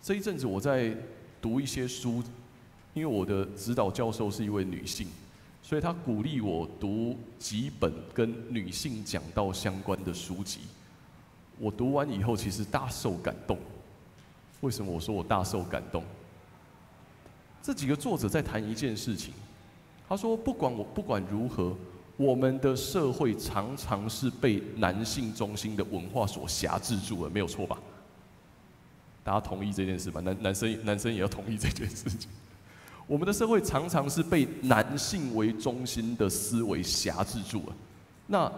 这一阵子我在读一些书，因为我的指导教授是一位女性，所以她鼓励我读几本跟女性讲道相关的书籍。我读完以后，其实大受感动。为什么我说我大受感动？这几个作者在谈一件事情，他说不管如何，我们的社会常常是被男性中心的文化所辖制住了，没有错吧？大家同意这件事吗？男生也要同意这件事情。我们的社会常常是被男性为中心的思维辖制住了。那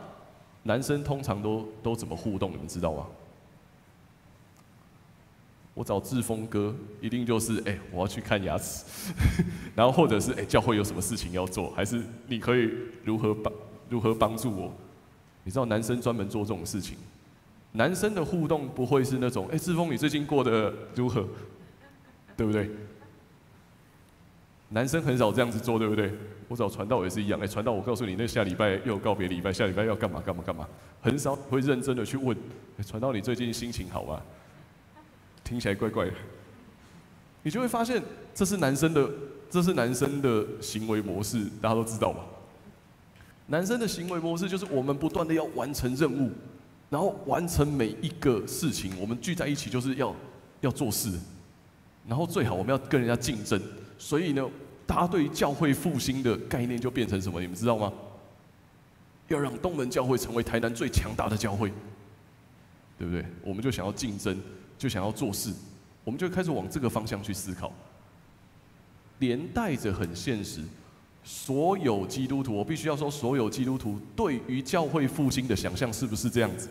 男生通常都怎么互动？你们知道吗？我找志峰哥，一定就是我要去看牙齿，然后或者是教会有什么事情要做，还是你可以如何帮助我？你知道男生专门做这种事情，男生的互动不会是那种志峰你最近过得如何，对不对？男生很少这样子做，对不对？我找传道也是一样，传道我告诉你，那下礼拜又有告别礼拜，下礼拜要干嘛，很少会认真的去问，传道你最近心情好吗？听起来怪怪的，你就会发现这是男生的行为模式，大家都知道吧？男生的行为模式就是我们不断的要完成任务，然后完成每一个事情。我们聚在一起就是要做事，然后最好我们要跟人家竞争。所以呢，大家对于教会复兴的概念就变成什么？你们知道吗？要让东门教会成为台南最强大的教会，对不对？我们就想要竞争，就想要做事，我们就开始往这个方向去思考，连带着很现实。所有基督徒，我必须要说，所有基督徒对于教会复兴的想象是不是这样子？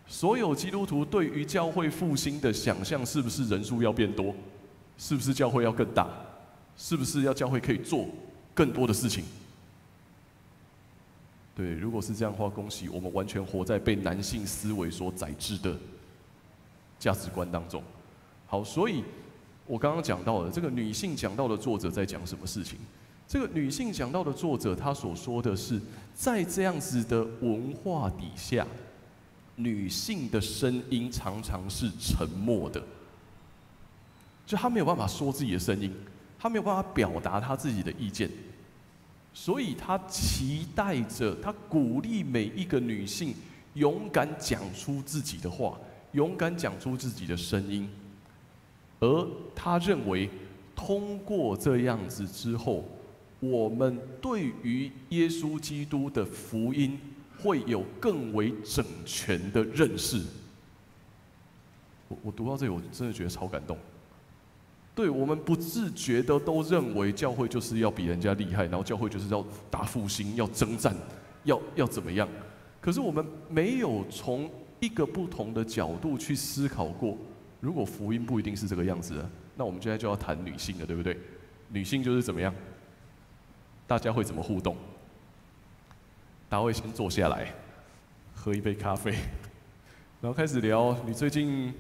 所有基督徒对于教会复兴的想象是不是人数要变多？是不是教会要更大？是不是要教会可以做更多的事情？对，如果是这样的话，恭喜我们完全活在被男性思维所宰制的价值观当中。好，所以我刚刚讲到的这个女性讲道的作者在讲什么事情？这个女性讲道的作者，她所说的是，在这样子的文化底下，女性的声音常常是沉默的，就她没有办法说自己的声音，她没有办法表达她自己的意见。所以他期待着，他鼓励每一个女性勇敢讲出自己的话，勇敢讲出自己的声音。而他认为，通过这样子之后，我们对于耶稣基督的福音会有更为整全的认识。我读到这里，我真的觉得超感动。对，我们不自觉的都认为教会就是要比人家厉害，然后教会就是要大复兴、要征战、要怎么样？可是我们没有从一个不同的角度去思考过，如果福音不一定是这个样子的，那我们现在就要谈女性了，对不对？女性就是怎么样？大家会怎么互动？大家会先坐下来，喝一杯咖啡，然后开始聊你最近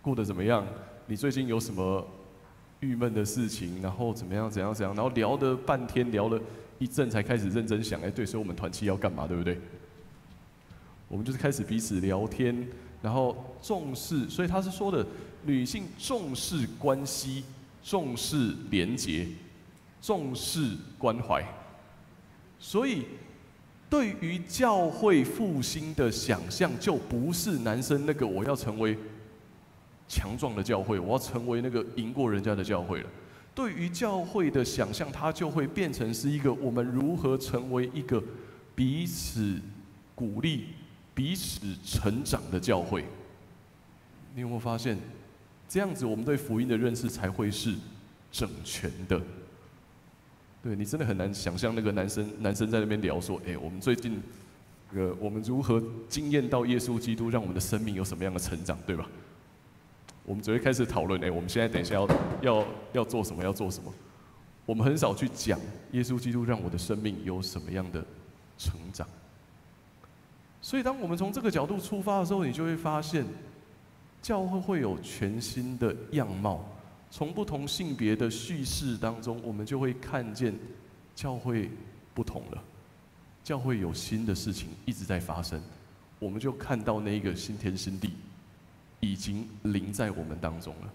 过得怎么样？你最近有什么郁闷的事情？然后怎么样？怎样？然后聊了半天，聊了一阵，才开始认真想，对，所以我们团契要干嘛，对不对？我们就是开始彼此聊天，然后重视。所以他是说的，女性重视关系，重视连结，重视关怀。所以，对于教会复兴的想象，就不是男生那个我要成为强壮的教会，我要成为那个赢过人家的教会了。对于教会的想象，它就会变成是一个我们如何成为一个彼此鼓励、彼此成长的教会。你有没有发现，这样子我们对福音的认识才会是整全的？对，你真的很难想象那个男生在那边聊说，我们最近我们如何经验到耶稣基督，让我们的生命有什么样的成长，对吧？我们只会开始讨论，我们现在等一下要做什么，要做什么。我们很少去讲耶稣基督让我的生命有什么样的成长。所以，当我们从这个角度出发的时候，你就会发现，教会会有全新的样貌。从不同性别的叙事当中，我们就会看见教会不同了，教会有新的事情一直在发生，我们就看到那一个新天新地已经临在我们当中了。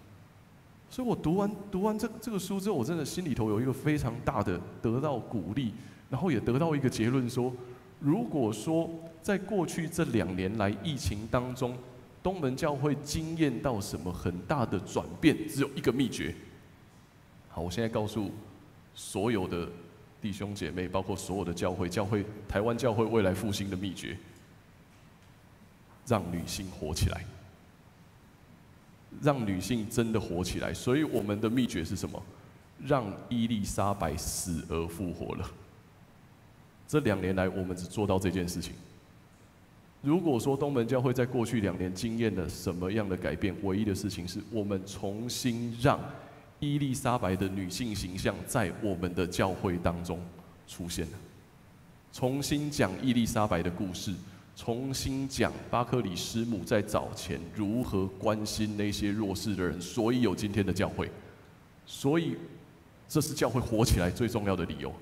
所以我读完这个书之后，我真的心里头有一个非常大的得到鼓励，然后也得到一个结论说，如果说在过去这2年来疫情当中，东门教会经验到什么很大的转变，只有一个秘诀。好，我现在告诉所有的弟兄姐妹，包括所有的教会，台湾教会未来复兴的秘诀，让女性活起来。让女性真的活起来，所以我们的秘诀是什么？让伊丽莎白死而复活了。这2年来，我们只做到这件事情。如果说东门教会在过去2年经验了什么样的改变，唯一的事情是我们重新让伊丽莎白的女性形象在我们的教会当中出现了，重新讲伊丽莎白的故事。重新讲巴克里师母在早前如何关心那些弱势的人，所以有今天的教会。所以，这是教会活起来最重要的理由。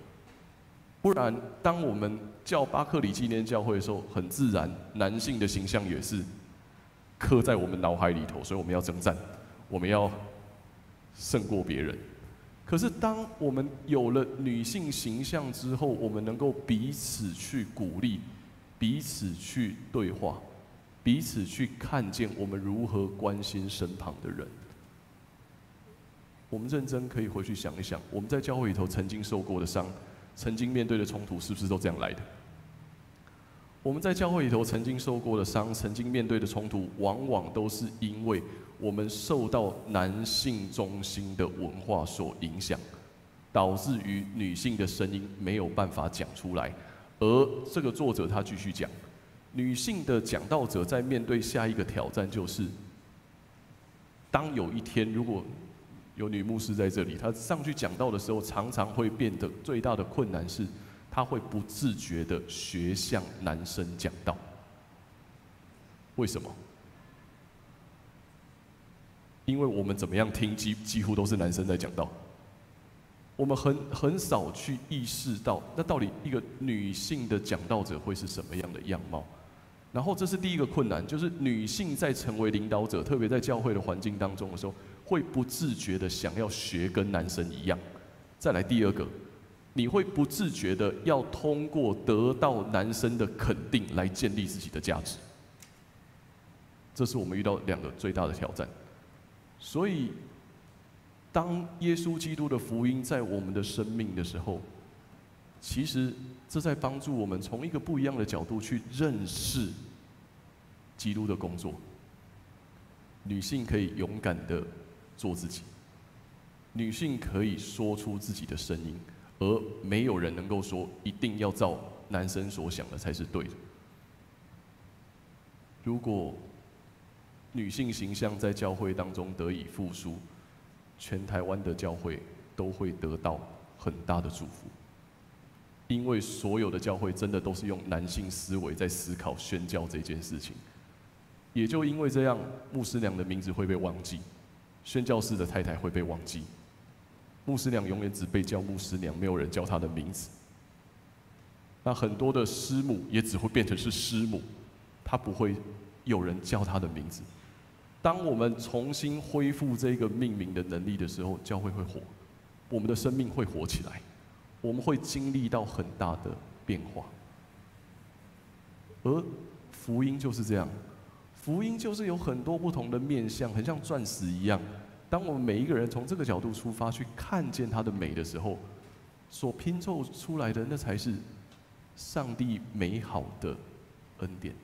不然，当我们叫巴克里纪念教会的时候，很自然，男性的形象也是刻在我们脑海里头，所以我们要征战，我们要胜过别人。可是，当我们有了女性形象之后，我们能够彼此去鼓励。彼此去对话，彼此去看见我们如何关心身旁的人。我们认真可以回去想一想，我们在教会里头曾经受过的伤，曾经面对的冲突，是不是都这样来的？我们在教会里头曾经受过的伤，曾经面对的冲突，往往都是因为我们受到男性中心的文化所影响，导致于女性的声音没有办法讲出来。而这个作者他继续讲，女性的讲道者在面对下一个挑战，就是当有一天如果有女牧师在这里，她上去讲道的时候，常常会变得最大的困难是，她会不自觉的学像男生讲道。为什么？因为我们怎么样听几乎都是男生在讲道，我们很少去意识到，那到底一个女性的讲道者会是什么样的样貌？然后这是第一个困难，就是女性在成为领导者，特别在教会的环境当中的时候，会不自觉的想要学跟男生一样。再来第二个，你会不自觉的要通过得到男生的肯定来建立自己的价值。这是我们遇到两个最大的挑战。所以，当耶稣基督的福音在我们的生命的时候，其实这在帮助我们从一个不一样的角度去认识基督的工作。女性可以勇敢的做自己，女性可以说出自己的声音，而没有人能够说一定要照男生所想的才是对的。如果女性形象在教会当中得以复苏，全台湾的教会都会得到很大的祝福。因为所有的教会真的都是用男性思维在思考宣教这件事情，也就因为这样，牧师娘的名字会被忘记，宣教士的太太会被忘记，牧师娘永远只被叫牧师娘，没有人叫她的名字。那很多的师母也只会变成是师母，她不会有人叫她的名字。当我们重新恢复这个命名的能力的时候，教会会活，我们的生命会活起来。我们会经历到很大的变化，而福音就是这样，福音就是有很多不同的面向，很像钻石一样。当我们每一个人从这个角度出发去看见它的美的时候，所拼凑出来的那才是上帝美好的恩典，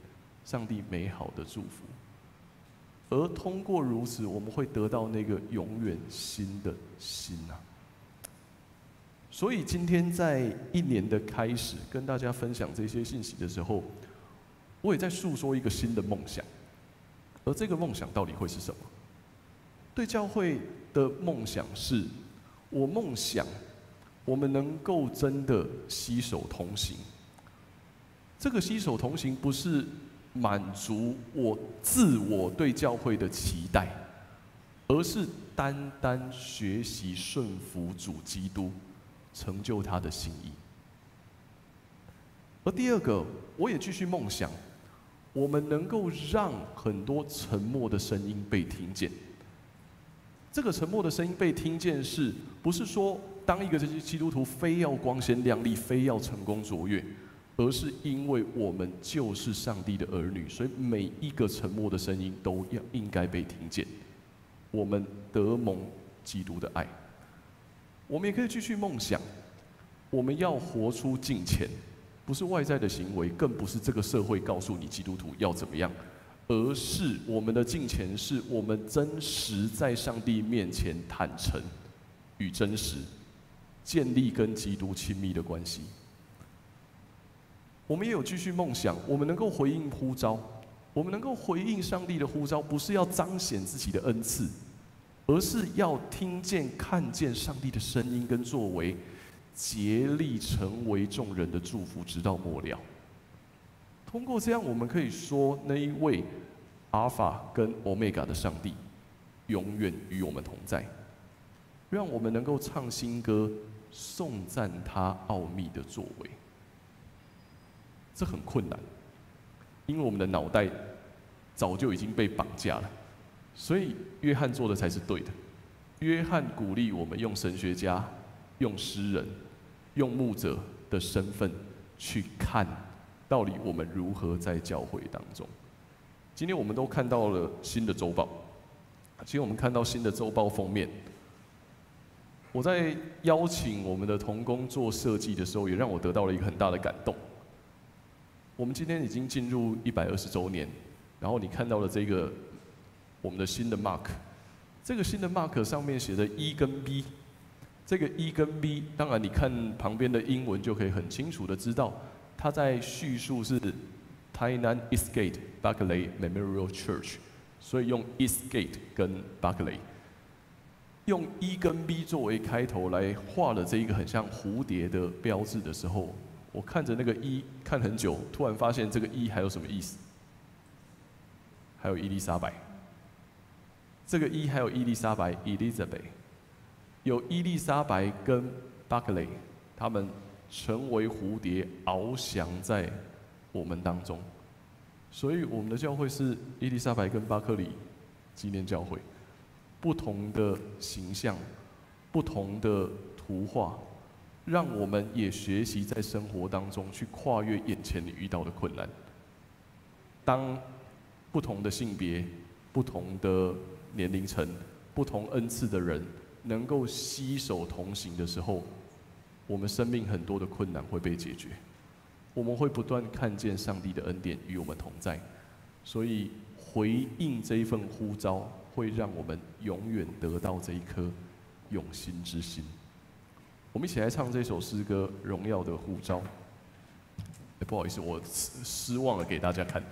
上帝美好的祝福。而通过如此，我们会得到那个永远新的心啊。所以今天在一年的开始，跟大家分享这些信息的时候，我也在诉说一个新的梦想。而这个梦想到底会是什么？对教会的梦想是，我梦想我们能够真的携手同行。这个携手同行不是满足我自我对教会的期待，而是单单学习顺服主基督，成就他的心意。而第二个，我也继续梦想，我们能够让很多沉默的声音被听见。这个沉默的声音被听见，是不是说当一个基督徒非要光鲜亮丽，非要成功卓越，而是因为我们就是上帝的儿女，所以每一个沉默的声音都应该被听见。我们得蒙基督的爱。我们也可以继续梦想，我们要活出敬虔，不是外在的行为，更不是这个社会告诉你基督徒要怎么样，而是我们的敬虔是我们真实在上帝面前坦诚与真实，建立跟基督亲密的关系。我们也有继续梦想，我们能够回应呼召，我们能够回应上帝的呼召，不是要彰显自己的恩赐，而是要听见、看见上帝的声音跟作为，竭力成为众人的祝福，直到末了。通过这样，我们可以说，那一位阿尔法跟欧米伽的上帝，永远与我们同在，让我们能够唱新歌，颂赞他奥秘的作为。这很困难，因为我们的脑袋早就已经被绑架了。所以约翰做的才是对的。约翰鼓励我们用神学家、用诗人、用牧者的身份去看，到底我们如何在教会当中。今天我们都看到了新的周报，其实我们看到新的周报封面，我在邀请我们的同工做设计的时候，也让我得到了一个很大的感动。我们今天已经进入120周年，然后你看到了这个我们的新的 mark， 这个新的 mark 上面写的 E 跟 B， 这个 E 跟 B， 当然你看旁边的英文就可以很清楚的知道，它在叙述是台南 Eastgate Berkeley Memorial Church， 所以用 Eastgate 跟 Berkeley。用 E 跟 B 作为开头来画了这一个很像蝴蝶的标志的时候，我看着那个 E 看很久，突然发现这个 E 还有什么意思？还有伊丽莎白。这个 E 还有伊丽莎白 （Elizabeth）， 有伊丽莎白跟巴克雷，他们成为蝴蝶翱翔在我们当中，所以我们的教会是伊丽莎白跟巴克里纪念教会。不同的形象，不同的图画，让我们也学习在生活当中去跨越眼前你遇到的困难。当不同的性别、不同的年龄层、不同恩赐的人能够携手同行的时候，我们生命很多的困难会被解决。我们会不断看见上帝的恩典与我们同在，所以回应这一份呼召，会让我们永远得到这一颗永心之心。我们一起来唱这首诗歌《荣耀的呼召》。不好意思，我失望了给大家看，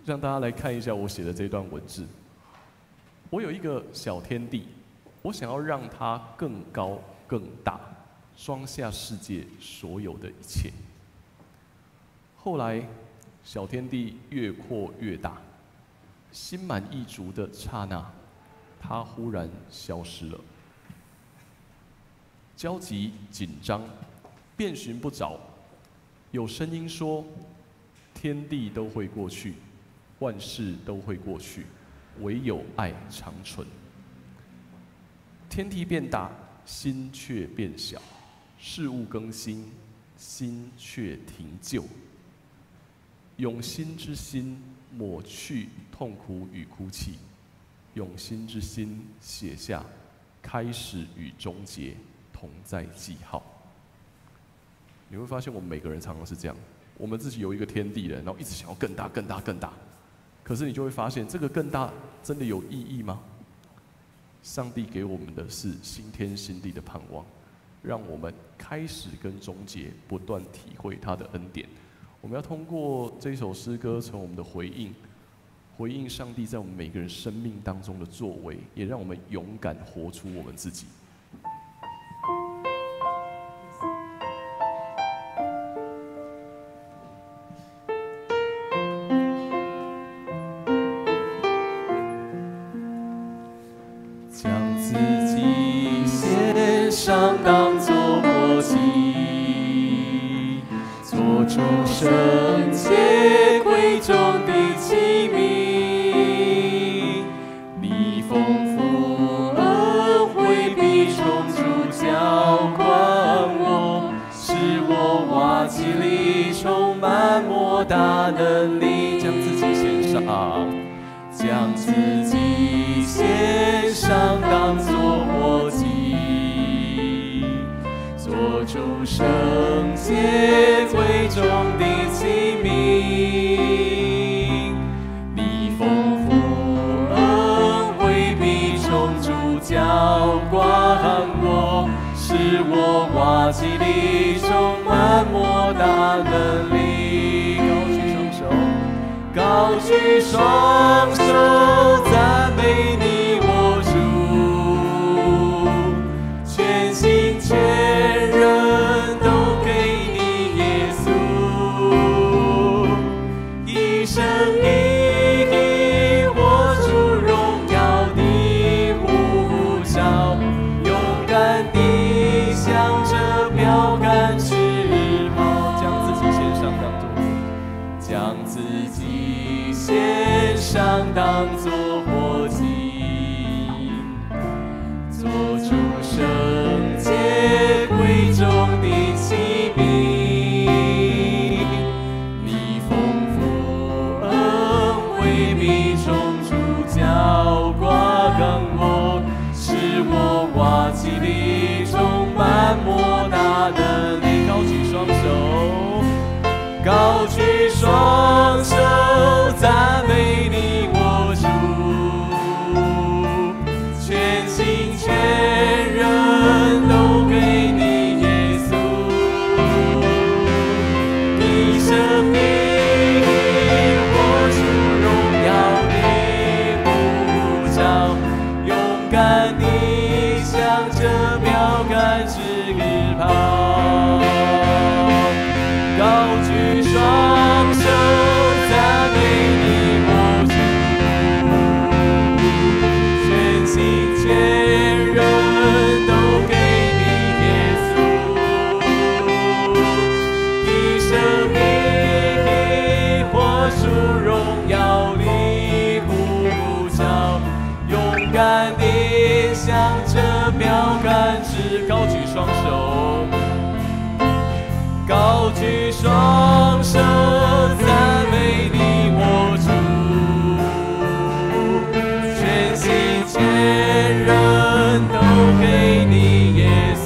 让大家来看一下我写的这段文字。我有一个小天地，我想要让它更高更大，装下世界所有的一切。后来，小天地越扩越大。心满意足的刹那，它忽然消失了。焦急紧张，遍寻不着。有声音说：天地都会过去，万事都会过去，唯有爱长存。天地变大，心却变小；事物更新，心却停旧。永心之心，抹去痛苦与哭泣，永心之心写下开始与终结同在记号。你会发现，我们每个人常常是这样，我们自己有一个天地人，然后一直想要更大、更大、更大。可是你就会发现，这个更大真的有意义吗？上帝给我们的是新天新地的盼望，让我们开始跟终结不断体会他的恩典。我们要通过这首诗歌成我们的回应，回应上帝在我们每个人生命当中的作为，也让我们勇敢活出我们自己。将自己献上，当作活祭。做众圣洁贵重的器皿，你丰富恩惠必充足浇灌我，使我瓦器里充满莫大能力。将自己献上，将自己献上，当作活祭。做主圣洁贵重的器皿，你丰富恩惠必充足浇灌我，使我瓦器里充满莫大能力。高举双手赞美你我主，全心全人都给你耶稣，一生一地活出荣耀的呼召，勇敢地向着标杆直跑，将自己献上当作，将自己献上当作活祭，做出圣洁贵重的器皿，你丰富恩惠必充足浇灌我，使我举双手赞美你我主，全心全人都给你耶稣，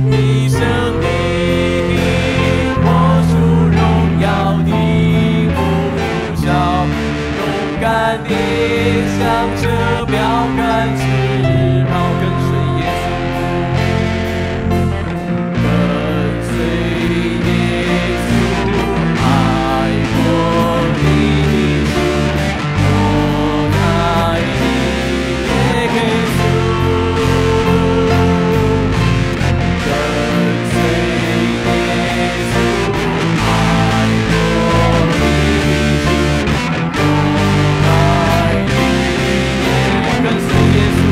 你生命活出荣耀的呼召，勇敢地向着标杆直跑，跟随耶稣。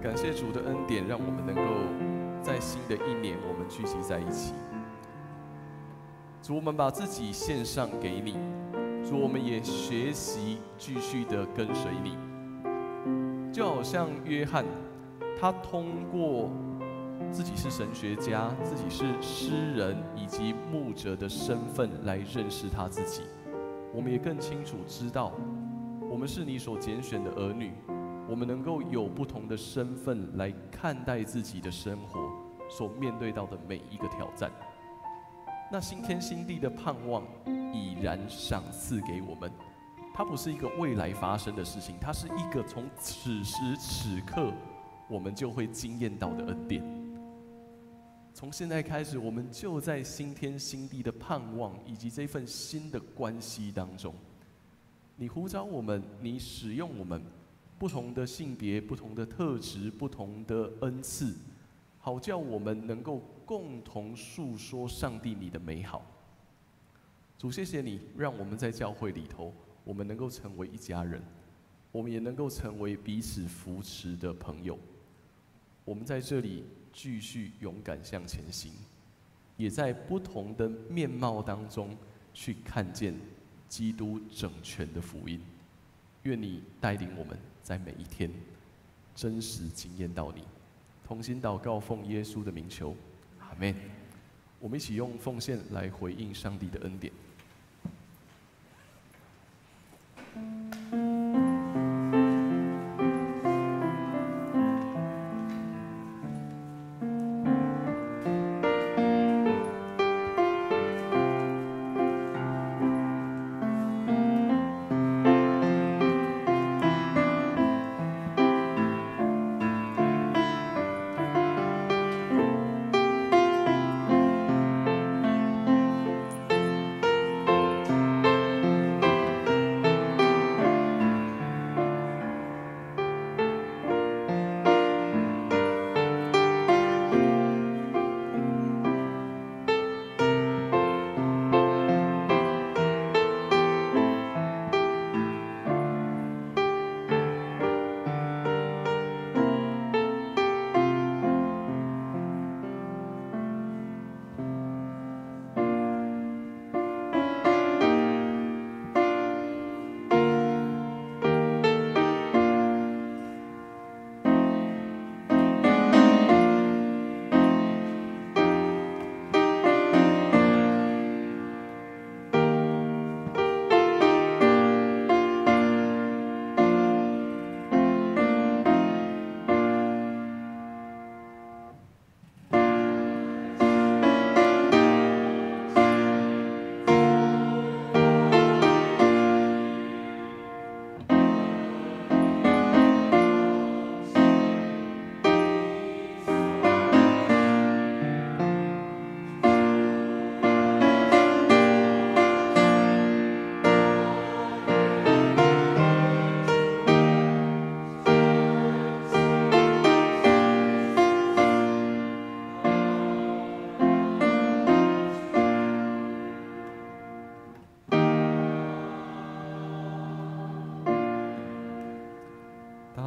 感谢主的恩典，让我们能够在新的一年，我们聚集在一起。主，我们把自己献上给你。主，我们也学习继续的跟随你。就好像约翰，他通过自己是神学家、自己是诗人以及牧者的身份来认识他自己。我们也更清楚知道，我们是你所拣选的儿女。我们能够有不同的身份来看待自己的生活，所面对到的每一个挑战。那新天新地的盼望已然赏赐给我们，它不是一个未来发生的事情，它是一个从此时此刻我们就会经验到的恩典。从现在开始，我们就在新天新地的盼望以及这份新的关系当中，你呼召我们，你使用我们。不同的性别、不同的特质、不同的恩赐，好叫我们能够共同诉说上帝你的美好。主，谢谢你，让我们在教会里头，我们能够成为一家人，我们也能够成为彼此扶持的朋友。我们在这里继续勇敢向前行，也在不同的面貌当中去看见基督整全的福音。愿你带领我们在每一天真实经验到你。同心祷告，奉耶稣的名求，阿们。我们一起用奉献来回应上帝的恩典。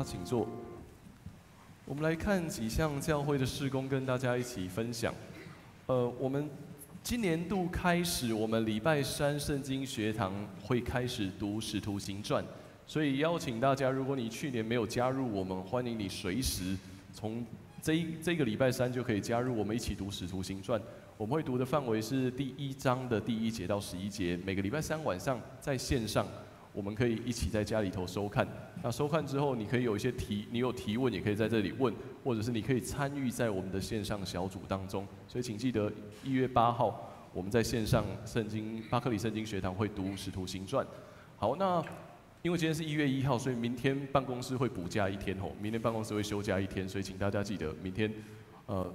家请坐。我们来看几项教会的事工，跟大家一起分享。我们今年度开始，我们礼拜三圣经学堂会开始读《使徒行传》，所以邀请大家，如果你去年没有加入我们，欢迎你随时从这个礼拜三就可以加入我们一起读《使徒行传》。我们会读的范围是第1章的第1节到11节，每个礼拜三晚上在线上，我们可以一起在家里头收看。那收看之后，你可以有一些你有提问，也可以在这里问，或者是你可以参与在我们的线上小组当中。所以请记得1月8号，我们在线上巴克里圣经学堂会读《使徒行传》。好，那因为今天是1月1号，所以明天办公室会补假1天吼，明天办公室会休假1天，所以请大家记得明天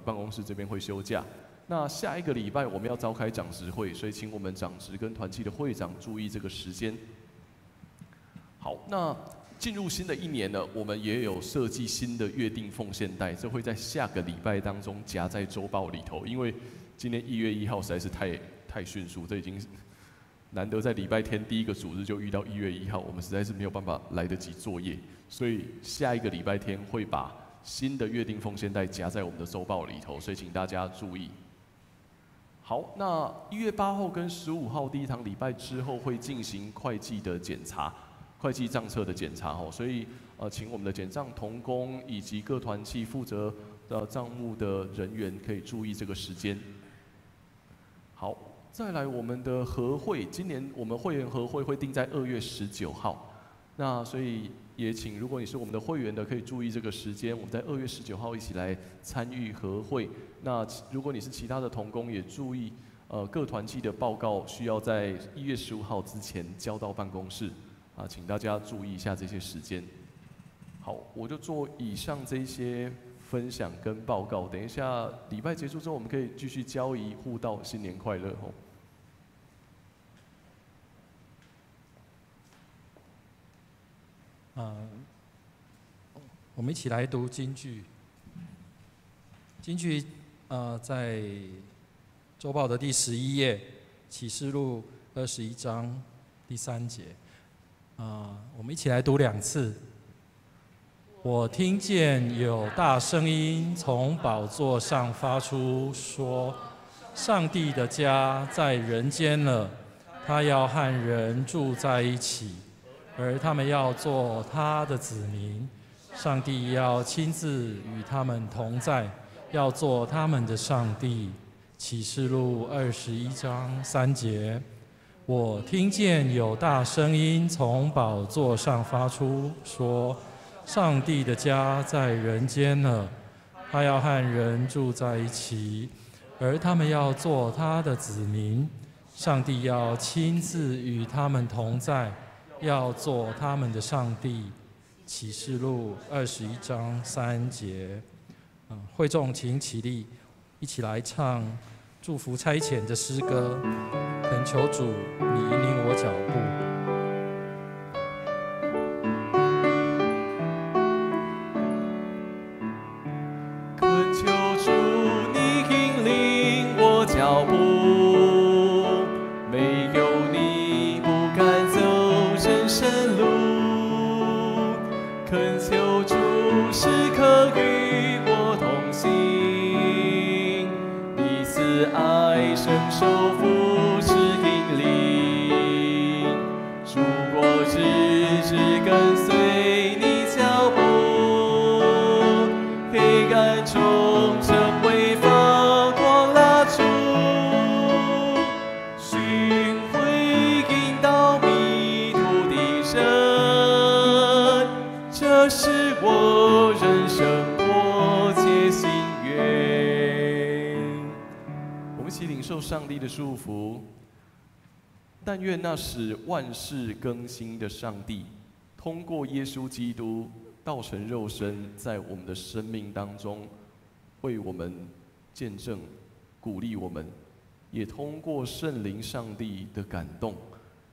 办公室这边会休假。那下一个礼拜我们要召开长执会，所以请我们长执跟团契的会长注意这个时间。好，那进入新的一年呢，我们也有设计新的约定奉献带，这会在下个礼拜当中夹在周报里头。因为今天1月1号实在是太迅速，这已经难得在礼拜天第一个主日就遇到1月1号，我们实在是没有办法来得及作业，所以下一个礼拜天会把新的约定奉献带夹在我们的周报里头，所以请大家注意。好，那1月8号跟15号第一堂礼拜之后会进行会计的检查，会计账册的检查哦，所以请我们的检账同工以及各团契负责账目的人员可以注意这个时间。好，再来我们的合会，今年我们会员合会会定在2月19号，那所以也请如果你是我们的会员的，可以注意这个时间，我们在2月19号一起来参与合会。那如果你是其他的同工，也注意各团契的报告需要在1月15号之前交到办公室啊，请大家注意一下这些时间。好，我就做以上这些分享跟报告，等一下礼拜结束之后，我们可以继续交谊互道，新年快乐哦。我们一起来读金句。金句在周报的第11页，启示录21章第3节。我们一起来读2次。我听见有大声音从宝座上发出，说：上帝的家在人间了，他要和人住在一起，而他们要做他的子民。上帝要亲自与他们同在，要做他们的上帝。启示录21章3节。我听见有大声音从宝座上发出，说：上帝的家在人间了，他要和人住在一起，而他们要做他的子民。上帝要亲自与他们同在，要做他们的上帝。启示录21章3节。会众请起立，一起来唱祝福差遣的诗歌，恳求主你引领我脚步。恳求主你引领我脚步，没有你不敢走人生路。恳求主时刻与我同行，你慈爱伸手扶持引领，如果日日跟随你脚步，黑暗中成为发光蜡烛，寻回引导迷途的人，这是我人生迫切心愿。我们一起领受上帝的祝福，但愿那使万事更新的上帝，通过耶稣基督道成肉身，在我们的生命当中为我们见证、鼓励我们，也通过圣灵上帝的感动，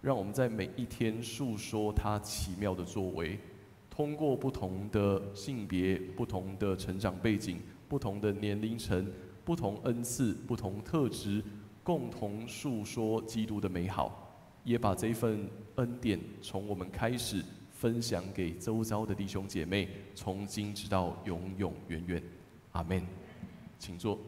让我们在每一天述说他奇妙的作为。通过不同的性别、不同的成长背景、不同的年龄层、不同恩赐、不同特质，共同述说基督的美好，也把这份恩典从我们开始分分享给周遭的弟兄姐妹，从今直到永永远远。阿门。请坐。